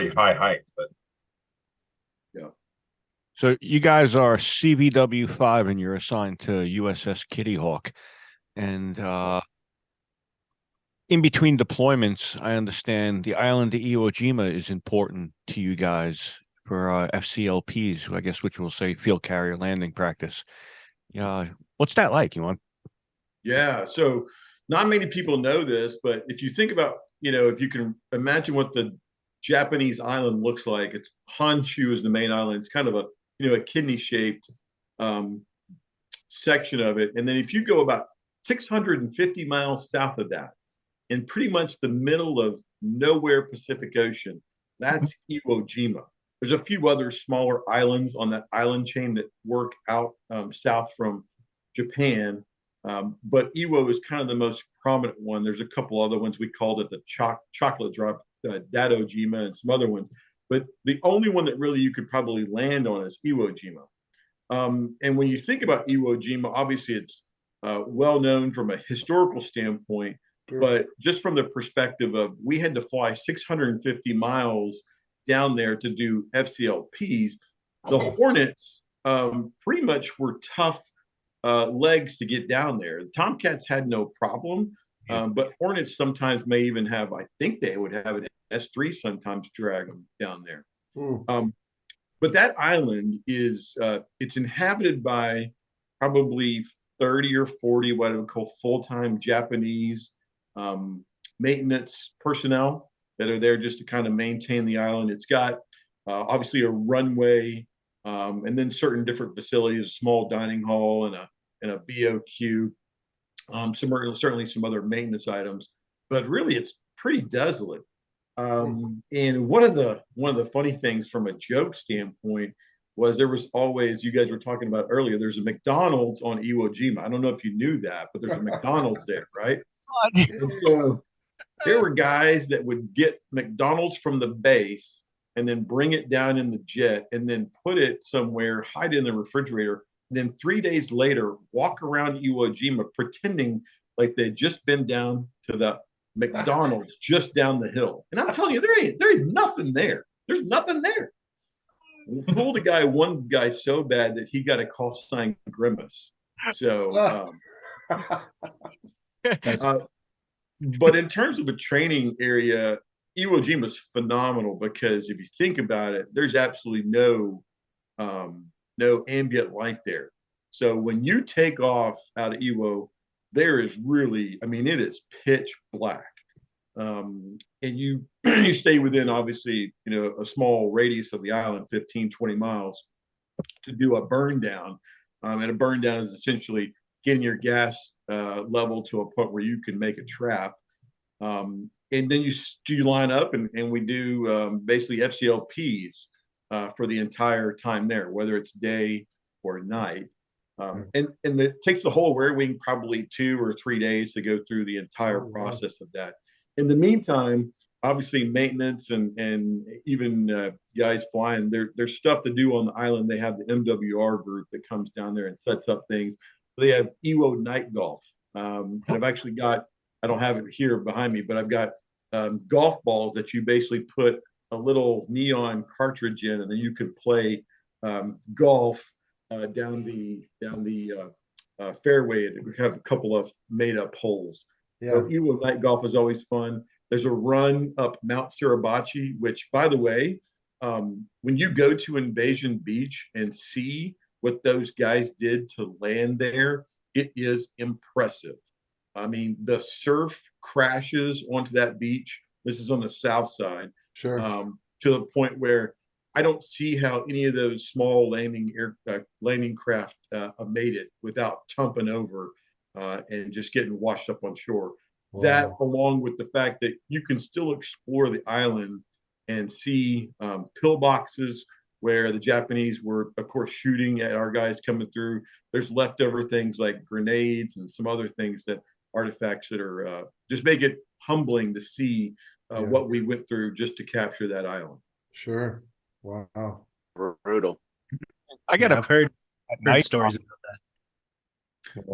high height, but yeah. So you guys are CVW-5, and you're assigned to USS Kitty Hawk, and in between deployments, I understand the island of Iwo Jima is important to you guys for FCLPs, I guess, which we'll say field carrier landing practice. Yeah, what's that like, you want? Yeah, so not many people know this, but if you think about, if you can imagine what the Japanese island looks like, it's Honshu is the main island. It's kind of a kidney-shaped section of it. And then if you go about 650 miles south of that, in pretty much the middle of nowhere Pacific Ocean, that's Iwo Jima. There's a few other smaller islands on that island chain that work out south from Japan, but Iwo is kind of the most prominent one. There's a couple other ones. We called it the chocolate drop, Dado Jima, and some other ones. But the only one that really you could probably land on is Iwo Jima. And when you think about Iwo Jima, obviously it's well known from a historical standpoint, but just from the perspective of we had to fly 650 miles down there to do FCLPs, the Hornets pretty much were tough legs to get down there. The Tomcats had no problem. But Hornets sometimes may even have, I think they would have an S3 sometimes drag them down there. But that island is, it's inhabited by probably 30 or 40 what I would call full-time Japanese maintenance personnel that are there just to kind of maintain the island. It's got obviously a runway, and then certain different facilities, a small dining hall and a BOQ, certainly some other maintenance items, but really it's pretty desolate. And one of the funny things from a joke standpoint was there was always, you guys were talking about earlier, there's a McDonald's on Iwo Jima. I don't know if you knew that, but there's a McDonald's there, right? And so there were guys that would get McDonald's from the base and then bring it down in the jet and then put it somewhere, hide it in the refrigerator. Then 3 days later, walk around Iwo Jima pretending like they'd just been down to the McDonald's just down the hill. And I'm telling you, there ain't nothing there. There's nothing there. We fooled one guy so bad that he got a call sign Grimace. So, but in terms of a training area, Iwo Jima is phenomenal because if you think about it, there's absolutely no ambient light there. So when you take off out of Iwo, there is really, I mean, it is pitch black. And you you stay within obviously, a small radius of the island, 15, 20 miles to do a burn down. And a burn down is essentially getting your gas level to a point where you can make a trap. And then you line up and we do basically FCLPs for the entire time there, whether it's day or night. And it takes the whole rear wing probably 2 or 3 days to go through the entire process of that. In the meantime, obviously maintenance and even guys flying, there's stuff to do on the island. They have the MWR group that comes down there and sets up things. They have Iwo night golf. And I've actually got, I don't have it here behind me, but I've got golf balls that you basically put a little neon cartridge in, and then you can play golf down the fairway. We have a couple of made up holes. Yeah. So Iwo night golf is always fun. There's a run up Mount Suribachi, which, by the way, when you go to Invasion Beach and see what those guys did to land there, it is impressive. I mean, the surf crashes onto that beach. This is on the south side. Sure. To the point where I don't see how any of those small landing craft made it without tumbling over and just getting washed up on shore. Wow. That, along with the fact that you can still explore the island and see pillboxes where the Japanese were, of course, shooting at our guys coming through. There's leftover things like grenades and some other things, that artifacts that are just make it humbling to see what we went through just to capture that island. Sure. Wow. Brutal. I've heard stories about that.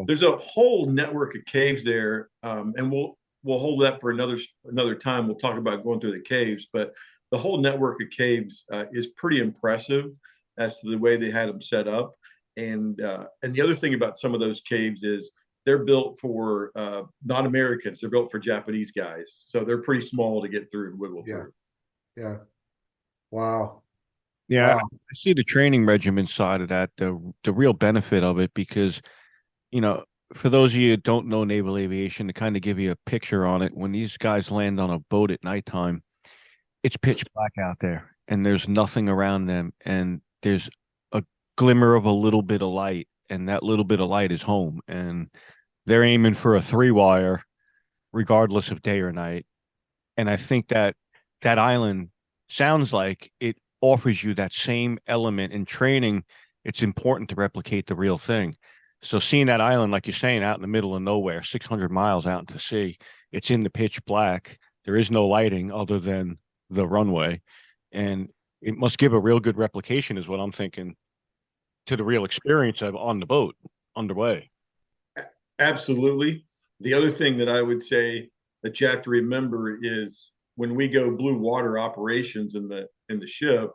There's a whole network of caves there, and we'll hold that for another time. We'll talk about going through the caves, but the whole network of caves is pretty impressive as to the way they had them set up. And the other thing about some of those caves is they're built for not Americans. They're built for Japanese guys, so they're pretty small to get through and wiggle through. Yeah. Wow. Yeah, Wow. I see the training regimen side of that, the real benefit of it, because, for those of you who don't know naval aviation, to kind of give you a picture on it, when these guys land on a boat at nighttime, it's pitch black out there and there's nothing around them, and there's a glimmer of a little bit of light, and that little bit of light is home, and they're aiming for a 3-wire regardless of day or night. And I think that island sounds like it offers you that same element in training. It's important to replicate the real thing. So seeing that island, like you're saying, out in the middle of nowhere, 600 miles out into sea, it's in the pitch black. There is no lighting other than the runway. And it must give a real good replication, is what I'm thinking, to the real experience of on the boat underway. Absolutely. The other thing that I would say that you have to remember is when we go blue water operations in the ship,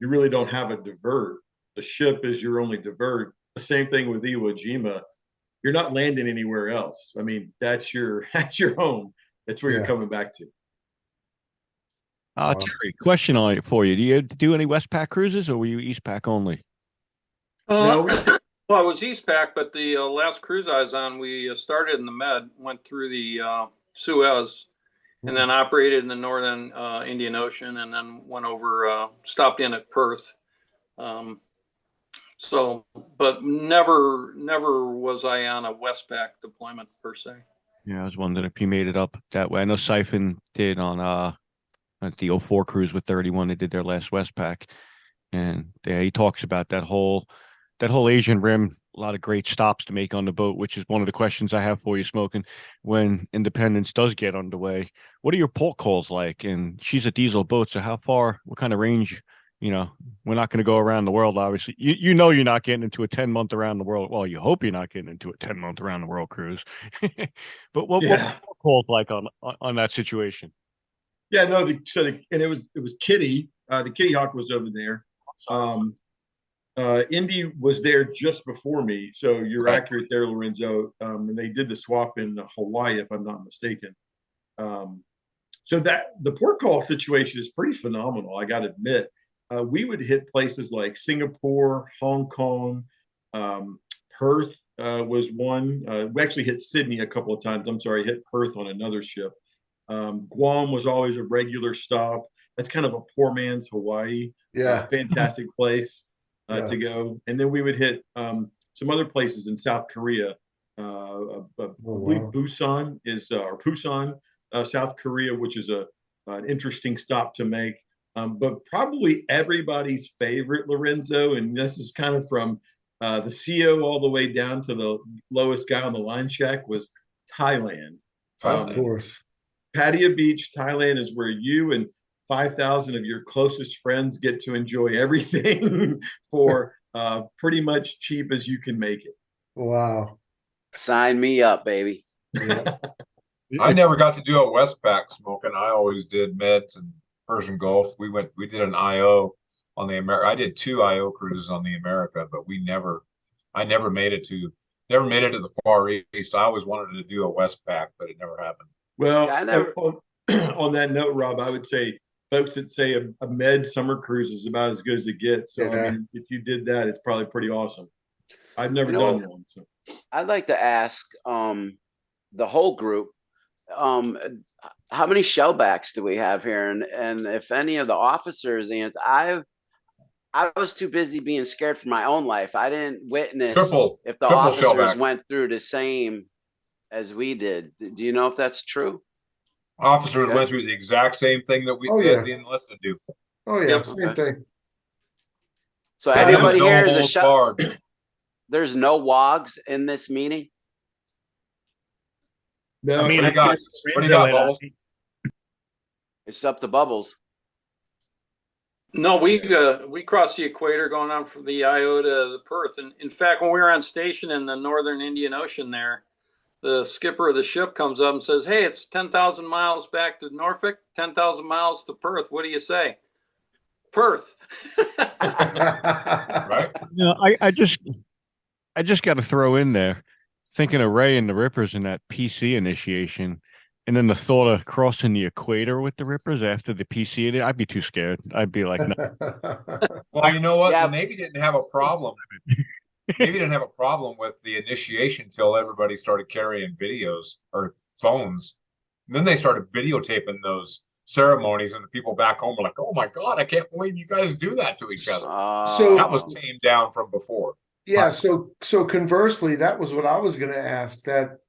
you really don't have a divert. The ship is your only divert. The same thing with Iwo Jima. you're not landing anywhere else. I mean, that's your home. That's where you're coming back to. Wow. Terry, question on it for you. Do you do any Westpac cruises, or were you Eastpac only? No, Well, I was Eastpac, but the last cruise I was on, we started in the Med, went through the Suez, and then operated in the northern Indian Ocean, and then went over, stopped in at Perth. So, but never was I on a Westpac deployment per se. Yeah, I was wondering if you made it up that way. I know Siphon did on the 04 cruise with 31. They did their last Westpac, and he talks about that whole Asian rim. A lot of great stops to make on the boat, which is one of the questions I have for you, Smoking. When Independence does get underway, what are your port calls like? And she's a diesel boat, so how far? What kind of range? You know, we're not going to go around the world, obviously. You know you're not getting into a 10-month around the world. Well, you hope you're not getting into a 10-month around the world cruise. But what calls like on that situation? Yeah, no. And it was Kitty. The Kitty Hawk was over there. Indy was there just before me, so you're accurate there, Lorenzo. And they did the swap in Hawaii, if I'm not mistaken. So that the port call situation is pretty phenomenal, I got to admit. We would hit places like Singapore, Hong Kong, Perth was one. We actually hit Sydney a couple of times. I'm sorry, hit Perth on another ship. Guam was always a regular stop. That's kind of a poor man's Hawaii. Yeah. Fantastic place to go. And then we would hit some other places in South Korea. I believe Busan is, or Busan, South Korea, which is an interesting stop to make. But probably everybody's favorite, Lorenzo, and this is kind of from the CO all the way down to the lowest guy on the line check, was Thailand. Of course. Pattaya Beach, Thailand is where you and 5,000 of your closest friends get to enjoy everything for pretty much cheap as you can make it. Wow. Sign me up, baby. Yeah. I never got to do a Westpac, Smoking. I always did Meds and Persian Gulf. We did an IO on the America. I did 2 IO cruises on the America, but I never made it to the Far East. I always wanted to do a Westpac, but it never happened. Well, on that note, Rob, I would say folks that say a Med summer cruise is about as good as it gets. So, I mean, if you did that, it's probably pretty awesome. I've never done one. So I'd like to ask the whole group, how many shellbacks do we have here? And if any of the officers, and I was too busy being scared for my own life. I didn't witness if the officers shellback went through the same as we did. Do you know if that's true? Officers went through the exact same thing that the enlisted do. Oh yeah, same thing. So everybody here is a shell. There's no WOGs in this meeting. no, What do you got? Bubbles? It's up to Bubbles. No, we crossed the equator going on from the IO to the Perth. And in fact, when we were on station in the northern Indian Ocean there, the skipper of the ship comes up and says, "Hey, it's 10,000 miles back to Norfolk, 10,000 miles to Perth. What do you say?" Perth. Right? You know, I just got to throw in there, thinking of Ray and the Rippers and that PC initiation, and then the thought of crossing the equator with the Rippers after the PC. I'd be too scared. I'd be like, no. Well, you know what? Yeah. The Navy didn't have a problem. Navy didn't have a problem with the initiation until everybody started carrying videos or phones. And then they started videotaping those ceremonies, and the people back home were like, "Oh my God, I can't believe you guys do that to each other." So that was tamed down from before. Yeah, so conversely, that was what I was going to ask. That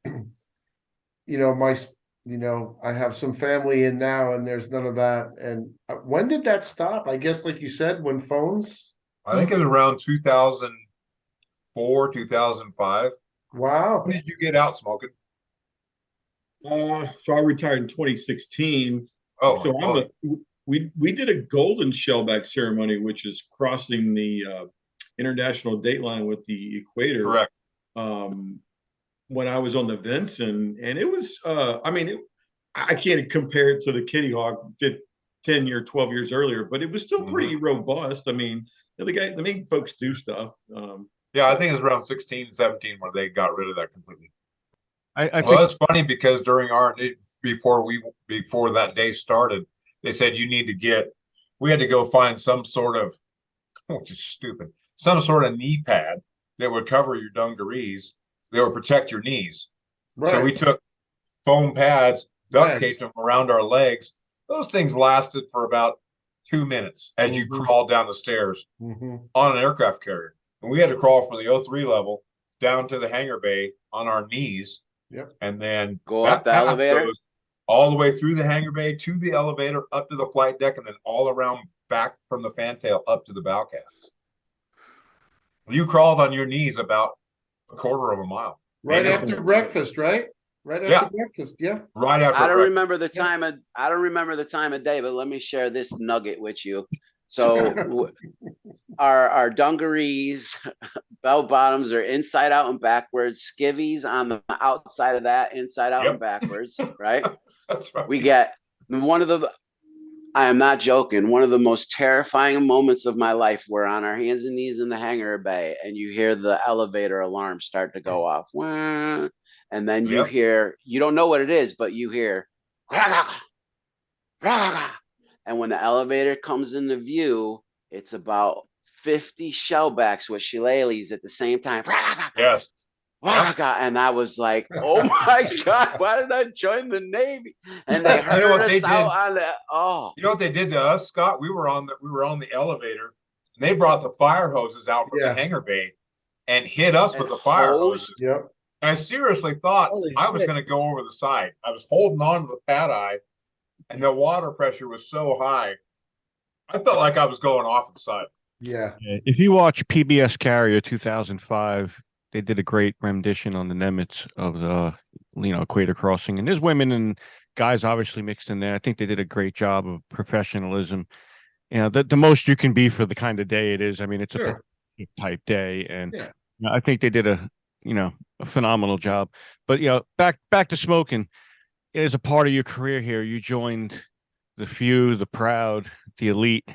I have some family in now, and there's none of that. And when did that stop? I guess, like you said, when phones. I think it was around 2004, 2005. Wow. When did you get out, Smoking? So I retired in 2016. We did a golden shellback ceremony, which is crossing the international date line with the equator. Correct. When I was on the Vincent, and it was, I can't compare it to the Kitty Hawk 10 years, 12 years earlier, but it was still pretty robust. I mean, the main folks do stuff. Yeah, I think it was around 16, 17 where they got rid of that completely. I Well, think it's funny because during our before that day started, they said you need to we had to go find some sort of, which is stupid, some sort of knee pad that would cover your dungarees, that would protect your knees. So we Right. took foam pads, duct Rags. taped them around our legs. Those things lasted for about 2 minutes as you Mhm. crawled down the stairs Mhm. on an aircraft carrier. And we had to crawl from the O3 level down to the hangar bay on our knees. Yep. And then Go up that the path elevator. goes all the way through the hangar bay to the elevator, up to the flight deck, and then all around back from the fantail up to the bow cabins. You crawled on your knees about a quarter of a mile. Right And after breakfast, right? Right Yeah. after breakfast. Yeah. right after I don't breakfast. remember the Yeah. time of I don't remember the time of day, but let me share this nugget with you. So our dungarees, bell bottoms are inside out and backwards, skivvies on the outside of that, inside out Yep. and backwards, right? That's right. We get one of the I am not joking. One of the most terrifying moments of my life. We're on our hands and knees in the hangar bay, and you hear the elevator alarm start to go off. Wah. And then you Yep. hear, you don't know what it is, but you hear, "Rah, rah." And when the elevator comes into view, it's about 50 shellbacks with shillelaghs at the same time. Rah, Yes. rah, rah. And I was like, oh my God, why did I join the Navy? And they You know heard what they us out did? on the, oh. You know what they did to us, Scott? We were on the elevator. And they brought the fire hoses out from the Yeah. hangar bay and hit us And with the fire hosed. hoses. Yep. And I seriously thought Holy I was shit. going to go over the side. I was holding on to the pad eye, and the water pressure was so high. I felt like I was going off the side. Yeah. if you watch PBS Carrier 2005, they did a great rendition on the Nimitz of the equator crossing, and there's women and guys obviously mixed in there. I think they did a great job of professionalism. The most you can be for the kind of day it is. I mean, it's Sure. a type day, and Yeah. I think they did a phenomenal job. But back to smoking. As a part of your career here, you joined the few, the proud, the elite,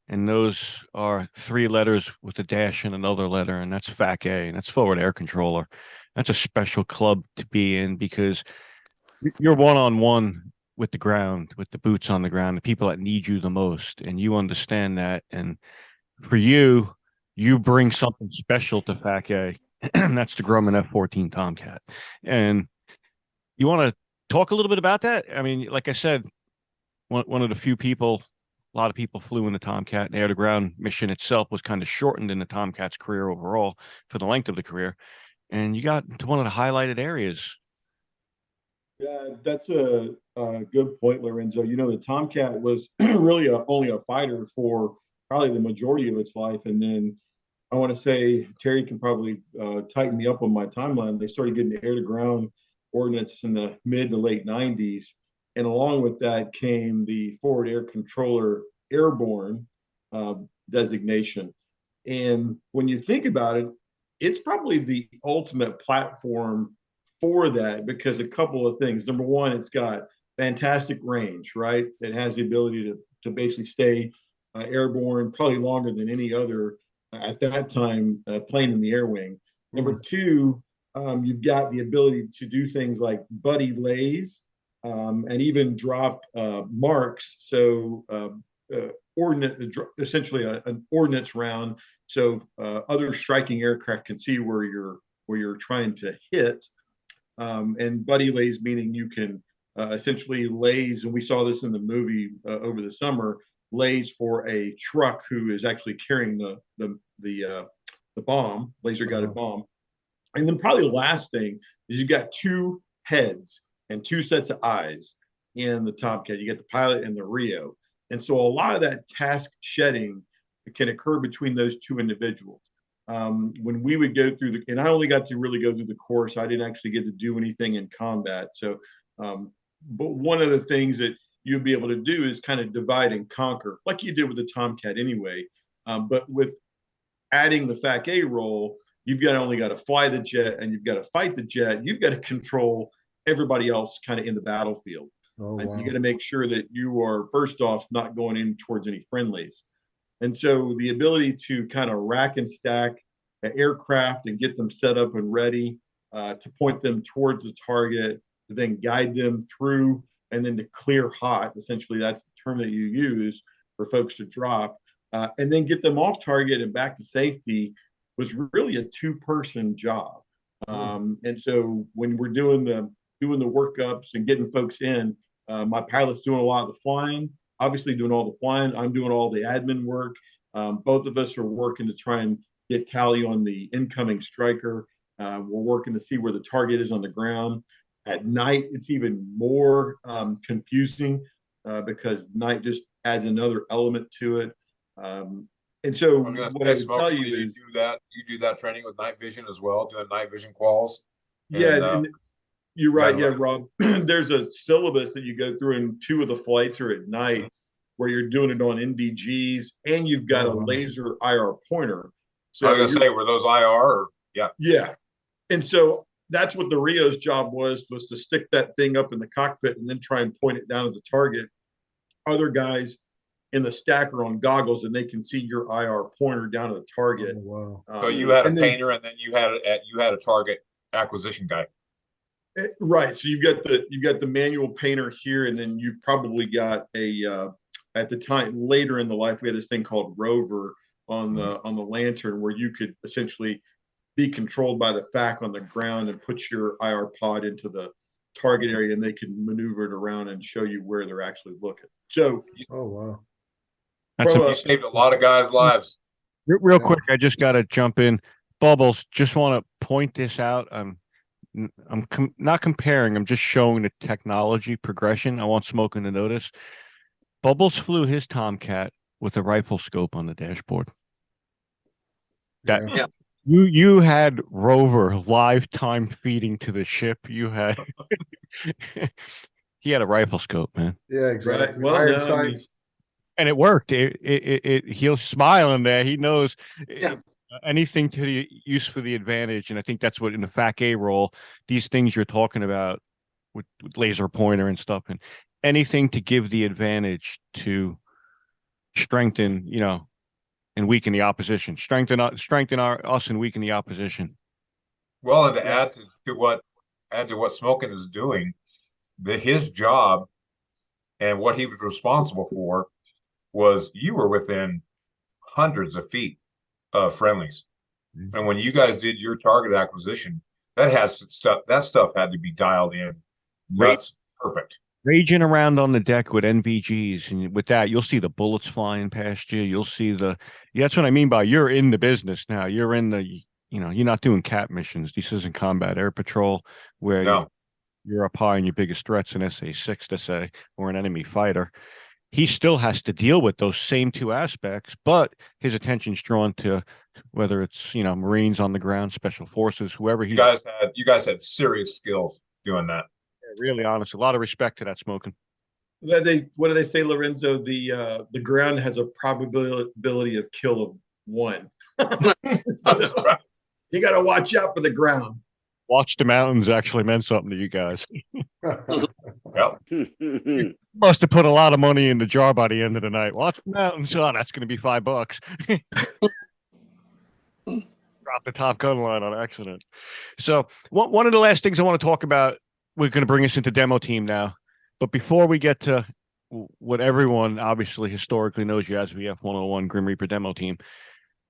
and those are 3 letters with a dash and another letter, and that's FAC-A, and that's forward air controller. That's a special club to be in because you're one-on-one with the ground, with the boots on the ground, the people that need you the most, and you understand that. And for you, you bring something special to FAC-A, and that's the Grumman F-14 Tomcat. And you want to talk a little bit about that? I mean, like I said, one of the few people, a lot of people flew in the Tomcat, and the air-to-ground mission itself was kind of shortened in the Tomcat's career overall for the length of the career. And you got to one of the highlighted areas. Yeah, that's a good point, Lorenzo. The Tomcat was really only a fighter for probably the majority of its life. And then I want to say, Terry can probably tighten me up on my timeline. They started getting air to ground ordnance in the mid to late 90s. And along with that came the forward air controller airborne designation. And when you think about it, it's probably the ultimate platform for that because a couple of things. Number one, it's got fantastic range, right? It has the ability to basically stay airborne probably longer than any other at that time plane in the air wing. Number two, you've got the ability to do things like buddy lays and even drop marks. So ordnance, essentially an ordnance round, so other striking aircraft can see where you're trying to hit. And buddy lays meaning you can essentially lays, and we saw this in the movie over the summer, lays for a truck who is actually carrying the bomb, laser guided bomb. And then probably the last thing is you've got 2 heads and 2 sets of eyes in the Tomcat. You get the pilot and the Rio. And so a lot of that task shedding can occur between those 2 individuals. When we would go through and I only got to really go through the course, I didn't actually get to do anything in combat. So, but one of the things that you'll be able to do is kind of divide and conquer, like you did with the Tomcat anyway. But with adding the FAC-A role, you've only got to fly the jet and you've got to fight the jet. You've got to control everybody else kind of in the battlefield. Oh, wow. You got to make sure that you are, first off, not going in towards any friendlies. And so the ability to kind of rack and stack aircraft and get them set up and ready to point them towards the target, to then guide them through, and then to clear hot. Essentially, that's the term that you use for folks to drop, and then get them off target and back to safety was really a two-person job. And so when we're doing the workups and getting folks in, my pilot's doing a lot of the flying, obviously doing all the flying. I'm doing all the admin work. Both of us are working to try and get tally on the incoming striker. We're working to see where the target is on the ground. At night, it's even more confusing because night just adds another element to it. And so what I would tell you is you do that training with night vision as well, doing night vision quals. Yeah, and you're right. Yeah, Rob. There's a syllabus that you go through, and 2 of the flights are at night, where you're doing it on NVGs, and you've got a laser IR pointer. So I was gonna say, were those IR? Or, yeah. Yeah, and so that's what the Rio's job was to stick that thing up in the cockpit and then try and point it down at the target. Other guys in the stack are on goggles, and they can see your IR pointer down at the target. Oh, wow. So you had a painter, and then you had a target acquisition guy. Right. So you've got the manual painter here, and then you've probably got a at the time later in the life we had this thing called rover on the lantern, where you could essentially be controlled by the FAC on the ground and put your IR pod into the target area, and they can maneuver it around and show you where they're actually looking. So, Oh, wow. You saved a lot of guys' lives. Real quick, I just got to jump in. Bubbles, just want to point this out. I'm not comparing. I'm just showing the technology progression. I want Smokin to notice. Bubbles flew his Tomcat with a rifle scope on the dashboard. Yeah. You had rover live time feeding to the ship. You had he had a rifle scope, man. Yeah, exactly. Right. Well, Iron no, sights. And it worked. He'll smile in there. He knows Yeah. anything to the use for the advantage. And I think that's what in the FAC A role, these things you're talking about with laser pointer and stuff, and anything to give the advantage to strengthen, and weaken the opposition. Strengthen us and weaken the opposition. Well, and to add to what Smokin is doing, his job and what he was responsible for was you were within hundreds of feet of friendlies. And when you guys did your target acquisition, that stuff had to be dialed in. That's perfect. Raging around on the deck with NVGs, and with that, you'll see the bullets flying past you. You'll see that's what I mean by you're in the business now. You're in you're not doing CAP missions. This isn't combat air patrol where you're up high and your biggest threat's an SA-6 to say, or an enemy fighter. He still has to deal with those same 2 aspects, but his attention's drawn to whether it's, Marines on the ground, special forces, whoever you guys had serious skills doing that. Really honest. A lot of respect to that, Smokin. what do they say, Lorenzo? The ground has a probability of kill of 1. So, you got to watch out for the ground. Watch the mountains actually meant something to you guys. Yep. Must have put a lot of money in the jar by the end of the night. Watch the mountains. Oh, that's going to be $5. Drop the Top Gun line on accident. So one of the last things I want to talk about, we're going to bring us into demo team now. But before we get to what everyone obviously historically knows you as VF 101 Grim Reaper demo team,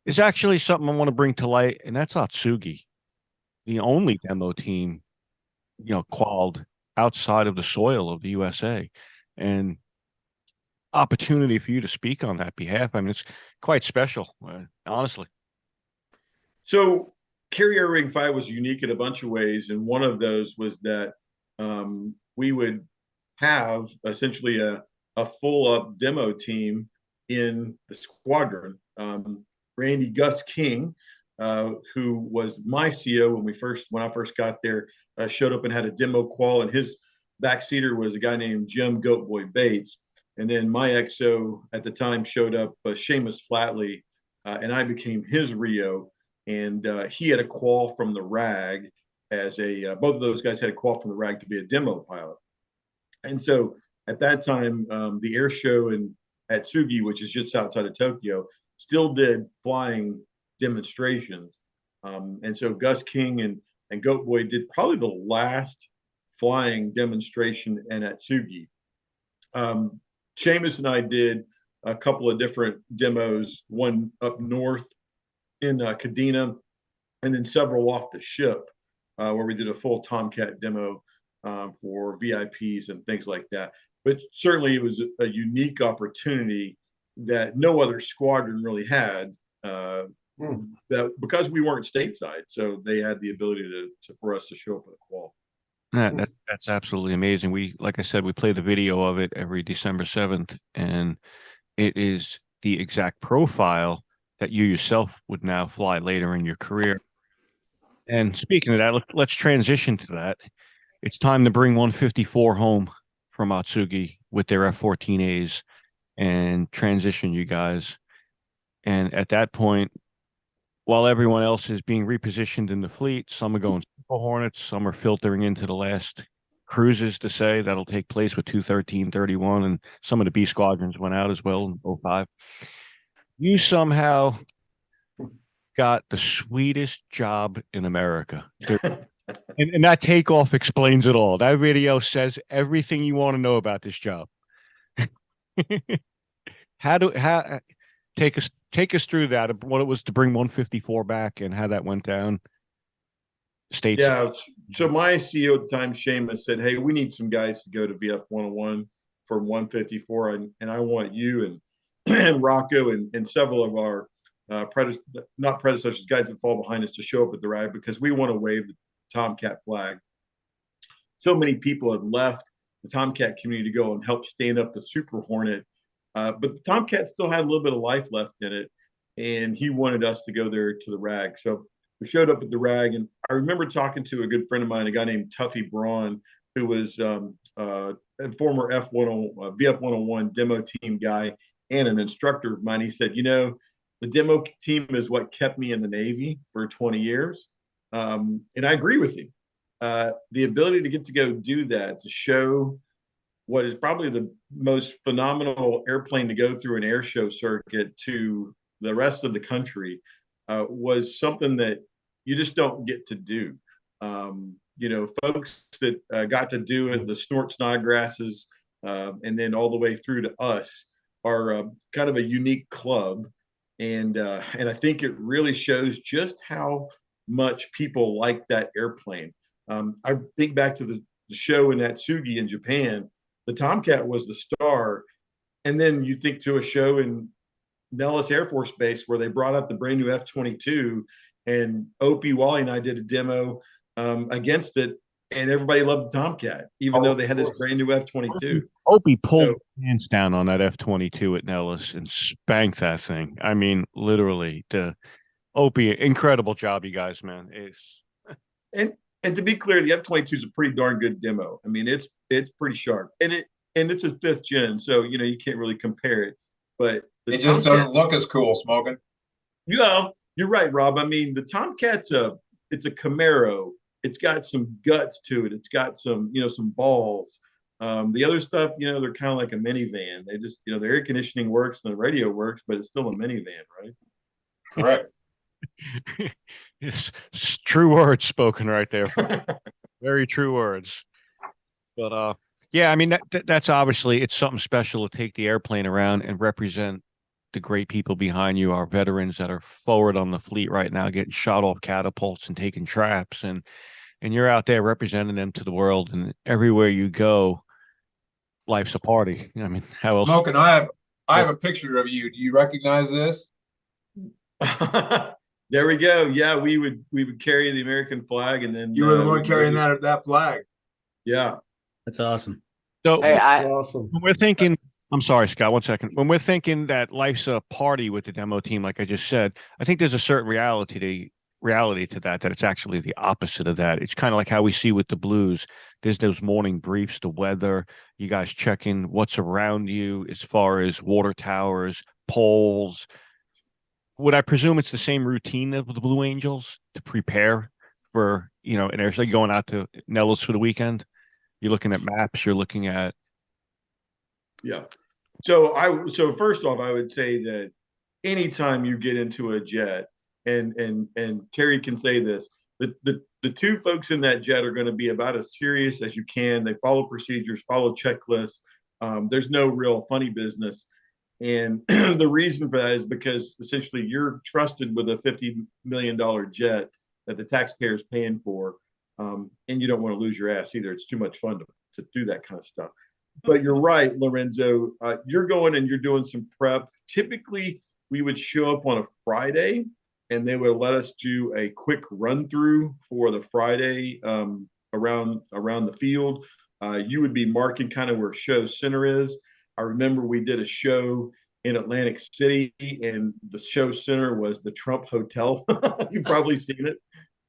is actually something I want to bring to light, and that's Atsugi, the only demo team, qualified outside of the soil of the USA, and opportunity for you to speak on that behalf. I mean, it's quite special, honestly. So Carrier Ring 5 was unique in a bunch of ways, and one of those was that we would have essentially a full-up demo team in the squadron. Randy Gus King, who was my CO when I first got there, showed up and had a demo qual, and his backseater was a guy named Jim Goatboy Bates. And then my XO at the time showed up, Seamus Flatley, and I became his Rio. And he had a qual from the RAG both of those guys had a qual from the RAG to be a demo pilot. And so at that time, the air show at Tsugi, which is just outside of Tokyo, still did flying demonstrations. And so Gus King and Goat Boy did probably the last flying demonstration in Atsugi. Seamus and I did a couple of different demos, one up north in Kadena, and then several off the ship, where we did a full Tomcat demo for VIPs and things like that. But certainly it was a unique opportunity that no other squadron really had, that because we weren't stateside, so they had the ability to for us to show up at a qual. That's absolutely amazing. We, like I said, we play the video of it every December 7th, and it is the exact profile that you yourself would now fly later in your career. And speaking of that, let's transition to that. It's time to bring 154 home from Atsugi with their F-14As and transition you guys. And at that point, while everyone else is being repositioned in the fleet, some are going Super Hornets, some are filtering into the last cruises to say that'll take place with 213, 31, and some of the B squadrons went out as well in 05. You somehow got the sweetest job in America. And that takeoff explains it all. That video says everything you want to know about this job. Take us through that, what it was to bring 154 back and how that went down. States. Yeah. So my CEO at the time, Seamus, said, "Hey, we need some guys to go to VF 101 for 154, and I want you and and Rocco and several of our not predecessors, guys that fall behind us to show up at the ride because we want to wave the Tomcat flag." So many people had left the Tomcat community to go and help stand up the Super Hornet, but the Tomcat still had a little bit of life left in it, and he wanted us to go there to the RAG. So we showed up at the RAG, and I remember talking to a good friend of mine, a guy named Tuffy Braun, who was a former VF 101 demo team guy and an instructor of mine. He said, the demo team is what kept me in the Navy for 20 years. And I agree with you. The ability to get to go do that, to show what is probably the most phenomenal airplane to go through an air show circuit to the rest of the country, was something that you just don't get to do. Folks that got to do it, the Snort Snodgrasses, and then all the way through to us, are kind of a unique club. And I think it really shows just how much people like that airplane. I think back to the show in Atsugi in Japan. The Tomcat was the star. And then you think to a show in Nellis Air Force Base where they brought out the brand new F-22, and Opie, Wally, and I did a demo against it, and everybody loved the Tomcat, even though they had this brand new F-22. Opie pulled hands down on that F-22 at Nellis and spanked that thing. I mean, literally, the Opie, incredible job, you guys, man. And to be clear, the F-22 is a pretty darn good demo. I mean, it's pretty sharp, and it's a 5th gen, so you can't really compare it. But it just doesn't look as cool, Smokin'. You're right, Rob. I mean, the Tomcat's it's a Camaro. It's got some guts to it. It's got some some balls. The other stuff, they're kind of like a minivan. They just, the air conditioning works and the radio works, but it's still a minivan, right? Correct. It's true words spoken right there. Very true words. But yeah, I mean that's obviously, it's something special to take the airplane around and represent the great people behind you, our veterans that are forward on the fleet right now, getting shot off catapults and taking traps, and you're out there representing them to the world, and everywhere you go, life's a party. I mean, how else? Smokin', I have a picture of you. Do you recognize this? There we go. Yeah, we would carry the American flag, and then you were the one carrying that flag. Yeah, that's awesome. So Hey, Awesome. when we're thinking, I'm sorry, Scott, 1 second. When we're thinking that life's a party with the demo team, like I just said, I think there's a certain reality to that it's actually the opposite of that. It's kind of like how we see with the Blues. There's those morning briefs, the weather, you guys checking what's around you as far as water towers, poles. Would I presume it's the same routine of the Blue Angels to prepare for, an air show, going out to Nellis for the weekend? You're looking at maps, you're looking at. Yeah. So first off, I would say that anytime you get into a jet, and Terry can say this. The two folks in that jet are going to be about as serious as you can. They follow procedures, follow checklists. There's no real funny business. And the reason for that is because essentially you're trusted with a $50 million jet that the taxpayer is paying for. And you don't want to lose your ass either. It's too much fun to do that kind of stuff. But you're right, Lorenzo. You're going and you're doing some prep. Typically, we would show up on a Friday, and they would let us do a quick run through for the Friday around the field. You would be marking kind of where show center is. I remember we did a show in Atlantic City, and the show center was the Trump Hotel. You've probably seen it.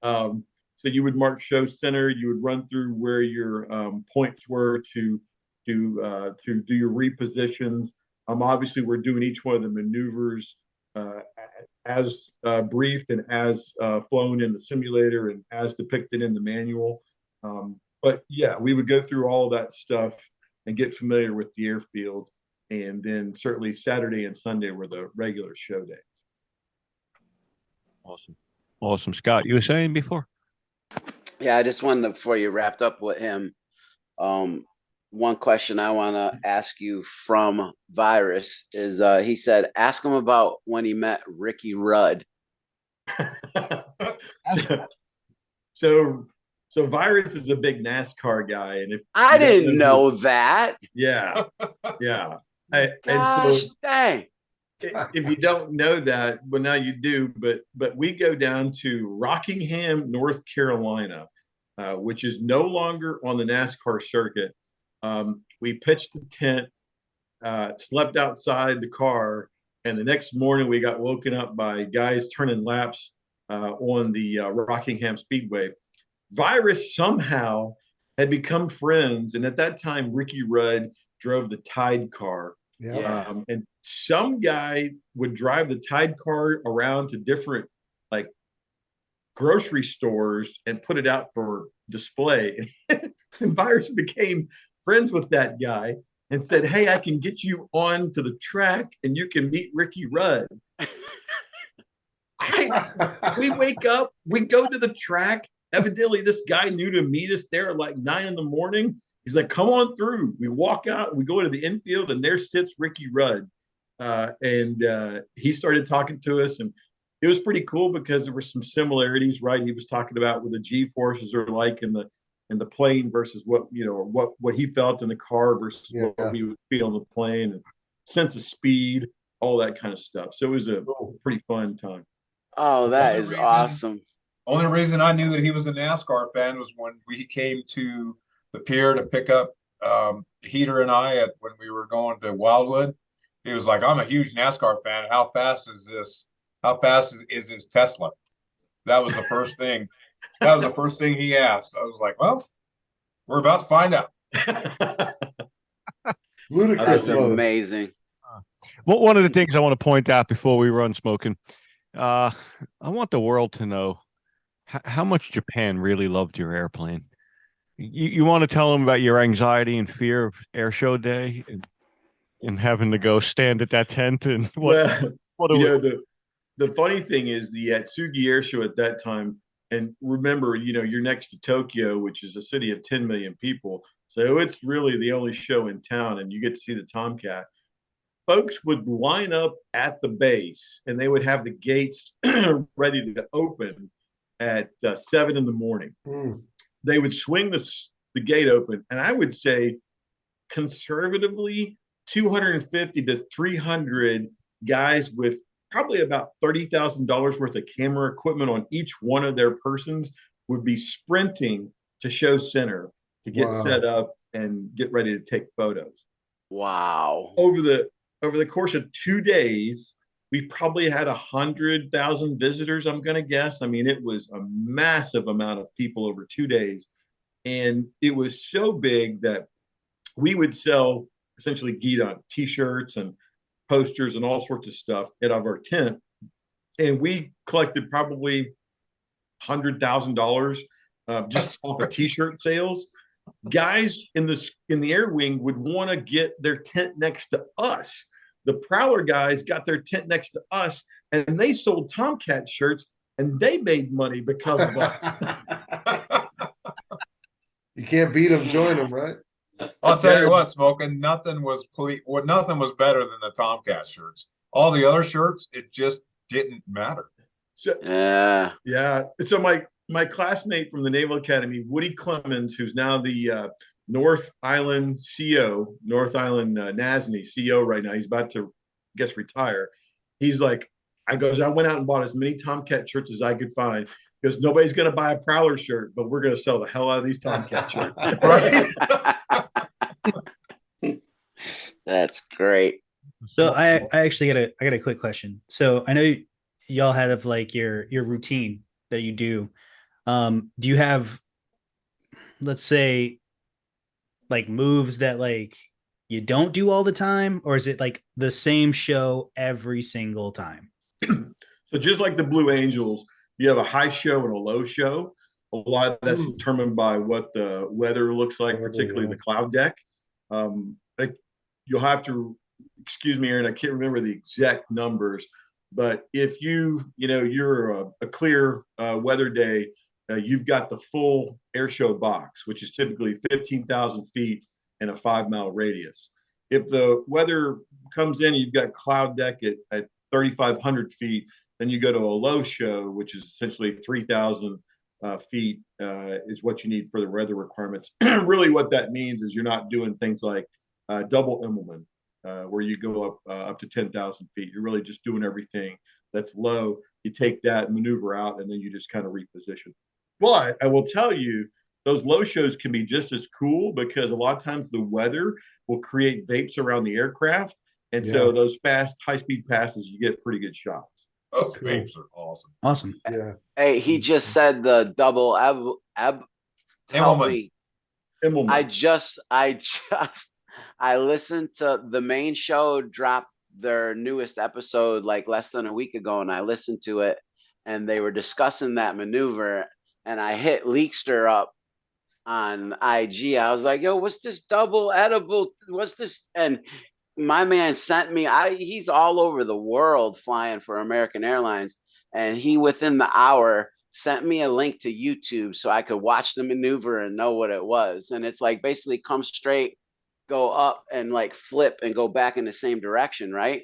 So you would mark show center. You would run through where your points were to do your repositions. Obviously, we're doing each one of the maneuvers as briefed and as flown in the simulator and as depicted in the manual. But yeah, we would go through all of that stuff and get familiar with the airfield. And then certainly Saturday and Sunday were the regular show days. Awesome. Scott, you were saying before? Yeah, I just wanted to, before you wrapped up with him, one question I want to ask you from Virus is, he said, ask him about when he met Ricky Rudd. So Virus is a big NASCAR guy, and if I didn't know that. Yeah. Gosh, dang. If you don't know that, well, now you do. But we go down to Rockingham, North Carolina, which is no longer on the NASCAR circuit. We pitched the tent, slept outside the car, and the next morning we got woken up by guys turning laps on the Rockingham Speedway. Virus somehow had become friends, and at that time Ricky Rudd drove the Tide car. Yeah. And some guy would drive the Tide car around to different like grocery stores and put it out for display. And Virus became friends with that guy and said, "Hey, I can get you on to the track and you can meet Ricky Rudd." We wake up, we go to the track. Evidently, this guy knew to meet us there at like 9 a.m. He's like, "Come on through." We walk out, we go into the infield, and there sits Ricky Rudd. And he started talking to us, and it was pretty cool because there were some similarities, right? He was talking about what the G forces are like in the plane versus what he felt in the car versus what we would feel on the plane, and sense of speed, all that kind of stuff. So it was a pretty fun time. Oh, that is awesome. Only reason I knew that he was a NASCAR fan was when we came to the pier to pick up Heater and I when we were going to Wildwood. He was like, "I'm a huge NASCAR fan. How fast is this? How fast is this Tesla?" That was the first thing. That was the first thing he asked. I was like, "Well, we're about to find out." Ludicrous. That's amazing. Well, one of the things I want to point out before we run smoking, I want the world to know how much Japan really loved your airplane. You want to tell them about your anxiety and fear of air show day and having to go stand at that tent and the funny thing is the Atsugi Air Show at that time, and remember, you're next to Tokyo, which is a city of 10 million people, so it's really the only show in town, and you get to see the Tomcat. Folks would line up at the base, and they would have the gates ready to open at 7 a.m. They would swing the gate open, and I would say conservatively 250 to 300 guys with probably about $30,000 worth of camera equipment on each one of their persons would be sprinting to show center to get set up and get ready to take photos. Wow. Over the course of 2 days, we probably had 100,000 visitors, I'm going to guess. I mean, it was a massive amount of people over 2 days. And it was so big that we would sell essentially Gita t-shirts and posters and all sorts of stuff out of our tent. And we collected probably $100,000 just off of t-shirt sales. Guys in the air wing would want to get their tent next to us. The Prowler guys got their tent next to us. and they sold Tomcat shirts, and they made money because of us. You can't beat them, join them, right? I'll tell you what, Smokin', nothing was better than the Tomcat shirts. All the other shirts, it just didn't matter. So, yeah. So my classmate from the Naval Academy, Woody Clemens, who's now the North Island CO, North Island NASNY CO right now. He's about to, I guess, retire. He's like, I went out and bought as many Tomcat shirts as I could find because nobody's going to buy a Prowler shirt, but we're going to sell the hell out of these Tomcat shirts. Right? That's great. So I actually got a quick question. So I know y'all have like your routine that you do. Do you have, let's say, like moves that like you don't do all the time, or is it like the same show every single time? So just like the Blue Angels, you have a high show and a low show. A lot of that's determined by what the weather looks like, particularly the cloud deck. You'll have to, excuse me, Aaron, I can't remember the exact numbers, but if you're a clear weather day, you've got the full air show box, which is typically 15,000 feet and a 5-mile radius. If the weather comes in, you've got cloud deck at 3,500 feet, then you go to a low show, which is essentially 3,000 feet is what you need for the weather requirements. Really what that means is you're not doing things like double Immelman, where you go up to 10,000 feet. You're really just doing everything that's low. You take that maneuver out, and then you just kind of reposition. But I will tell you, those low shows can be just as cool because a lot of times the weather will create vapes around the aircraft. And so those fast, high-speed passes, you get pretty good shots. Those vapes are awesome. Awesome. Yeah. Hey, he just said the double help me. Immelman. I listened to the main show dropped their newest episode like less than a week ago, and I listened to it, and they were discussing that maneuver, and I hit Leakster up on IG. I was like, yo, what's this double edible? What's this? And my man sent me, he's all over the world flying for American Airlines, and he within the hour sent me a link to YouTube so I could watch the maneuver and know what it was. And it's like basically come straight, go up and like flip and go back in the same direction, right?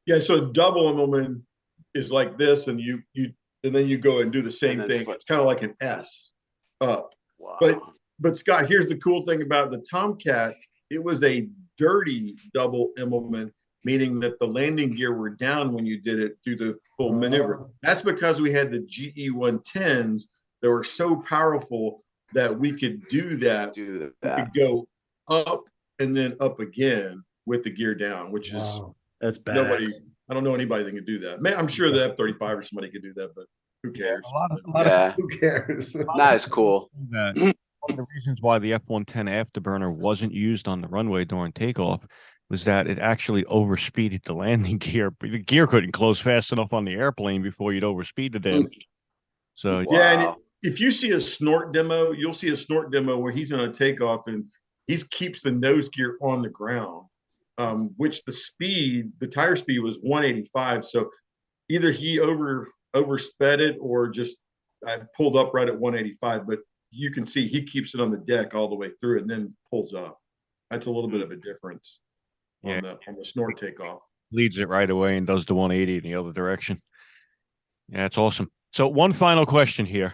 Yeah, so double Immelman is like this, and then you go and do the same thing. It's kind of like an S up. Wow. But Scott, here's the cool thing about the Tomcat. It was a dirty double Immelman, meaning that the landing gear were down when you did it through the full maneuver. That's because we had the GE-110s that were so powerful that we could do that. We could go up and then up again with the gear down, which is that's bad. I don't know anybody that can do that. Man, I'm sure the F-35 or somebody could do that, but who cares? Who cares? Not as cool. One of the reasons why the F-110 afterburner wasn't used on the runway during takeoff was that it actually overspeeded the landing gear. The gear couldn't close fast enough on the airplane before you'd overspeed the damn. So and if you see a snort demo, you'll see a snort demo where he's on a takeoff and he keeps the nose gear on the ground, which the tire speed was 185. So either he oversped it or just I pulled up right at 185, but you can see he keeps it on the deck all the way through and then pulls up. That's a little bit of a difference on the snort takeoff. Leads it right away and does the 180 in the other direction. Yeah, it's awesome. So one final question here.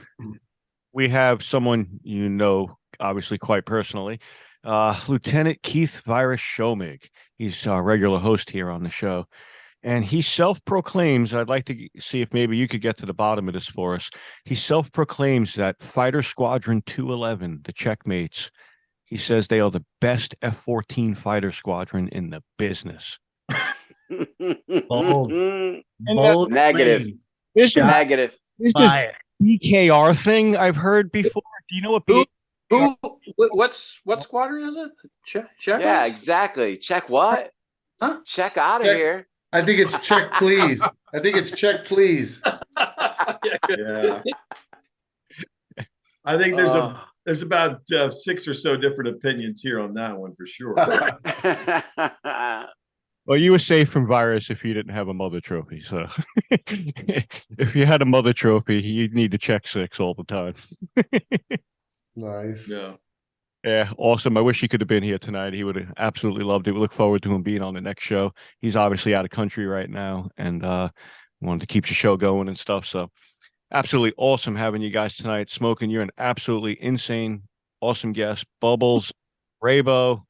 We have someone you know, obviously quite personally, Lieutenant Keith Virus Shomig. He's a regular host here on the show. And he self-proclaims, I'd like to see if maybe you could get to the bottom of this for us. He self-proclaims that Fighter Squadron 211, the Checkmates, he says they are the best F-14 fighter squadron in the business. Bold. Bold. Negative. Negative. This BKR thing I've heard before. Do you know what what squadron is it? Check. Yeah, exactly. Check what? Huh? Check out of here. I think it's check, please. I think it's check, please. Yeah. I think there's about 6 or so different opinions here on that one for sure. Well, you were safe from virus if you didn't have a mother trophy. So if you had a mother trophy, you'd need to check 6 all the time. Nice. Yeah. Yeah, awesome. I wish he could have been here tonight. He would have absolutely loved it. We look forward to him being on the next show. He's obviously out of country right now and wanted to keep the show going and stuff. So absolutely awesome having you guys tonight. Smoking, you're an absolutely insane, awesome guest. Bubbles, Rabo,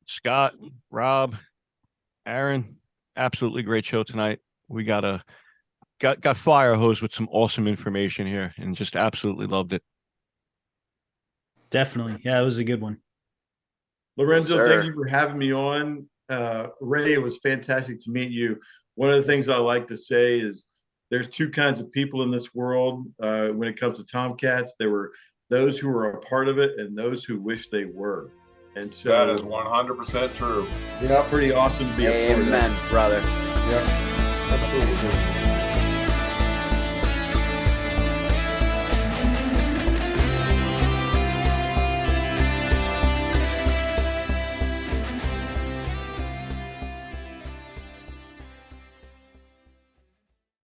Scott, Rob, Aaron, absolutely great show tonight. We got fire hose with some awesome information here and just absolutely loved it. Definitely. Yeah, it was a good one. Lorenzo, Sir. thank you for having me on. Ray, it was fantastic to meet you. One of the things I like to say is there's 2 kinds of people in this world when it comes to Tomcats. There were those who were a part of it and those who wish they were. And so That is 100% true. Yep. pretty awesome to be a part of that. Amen, brother. Yep. Absolutely.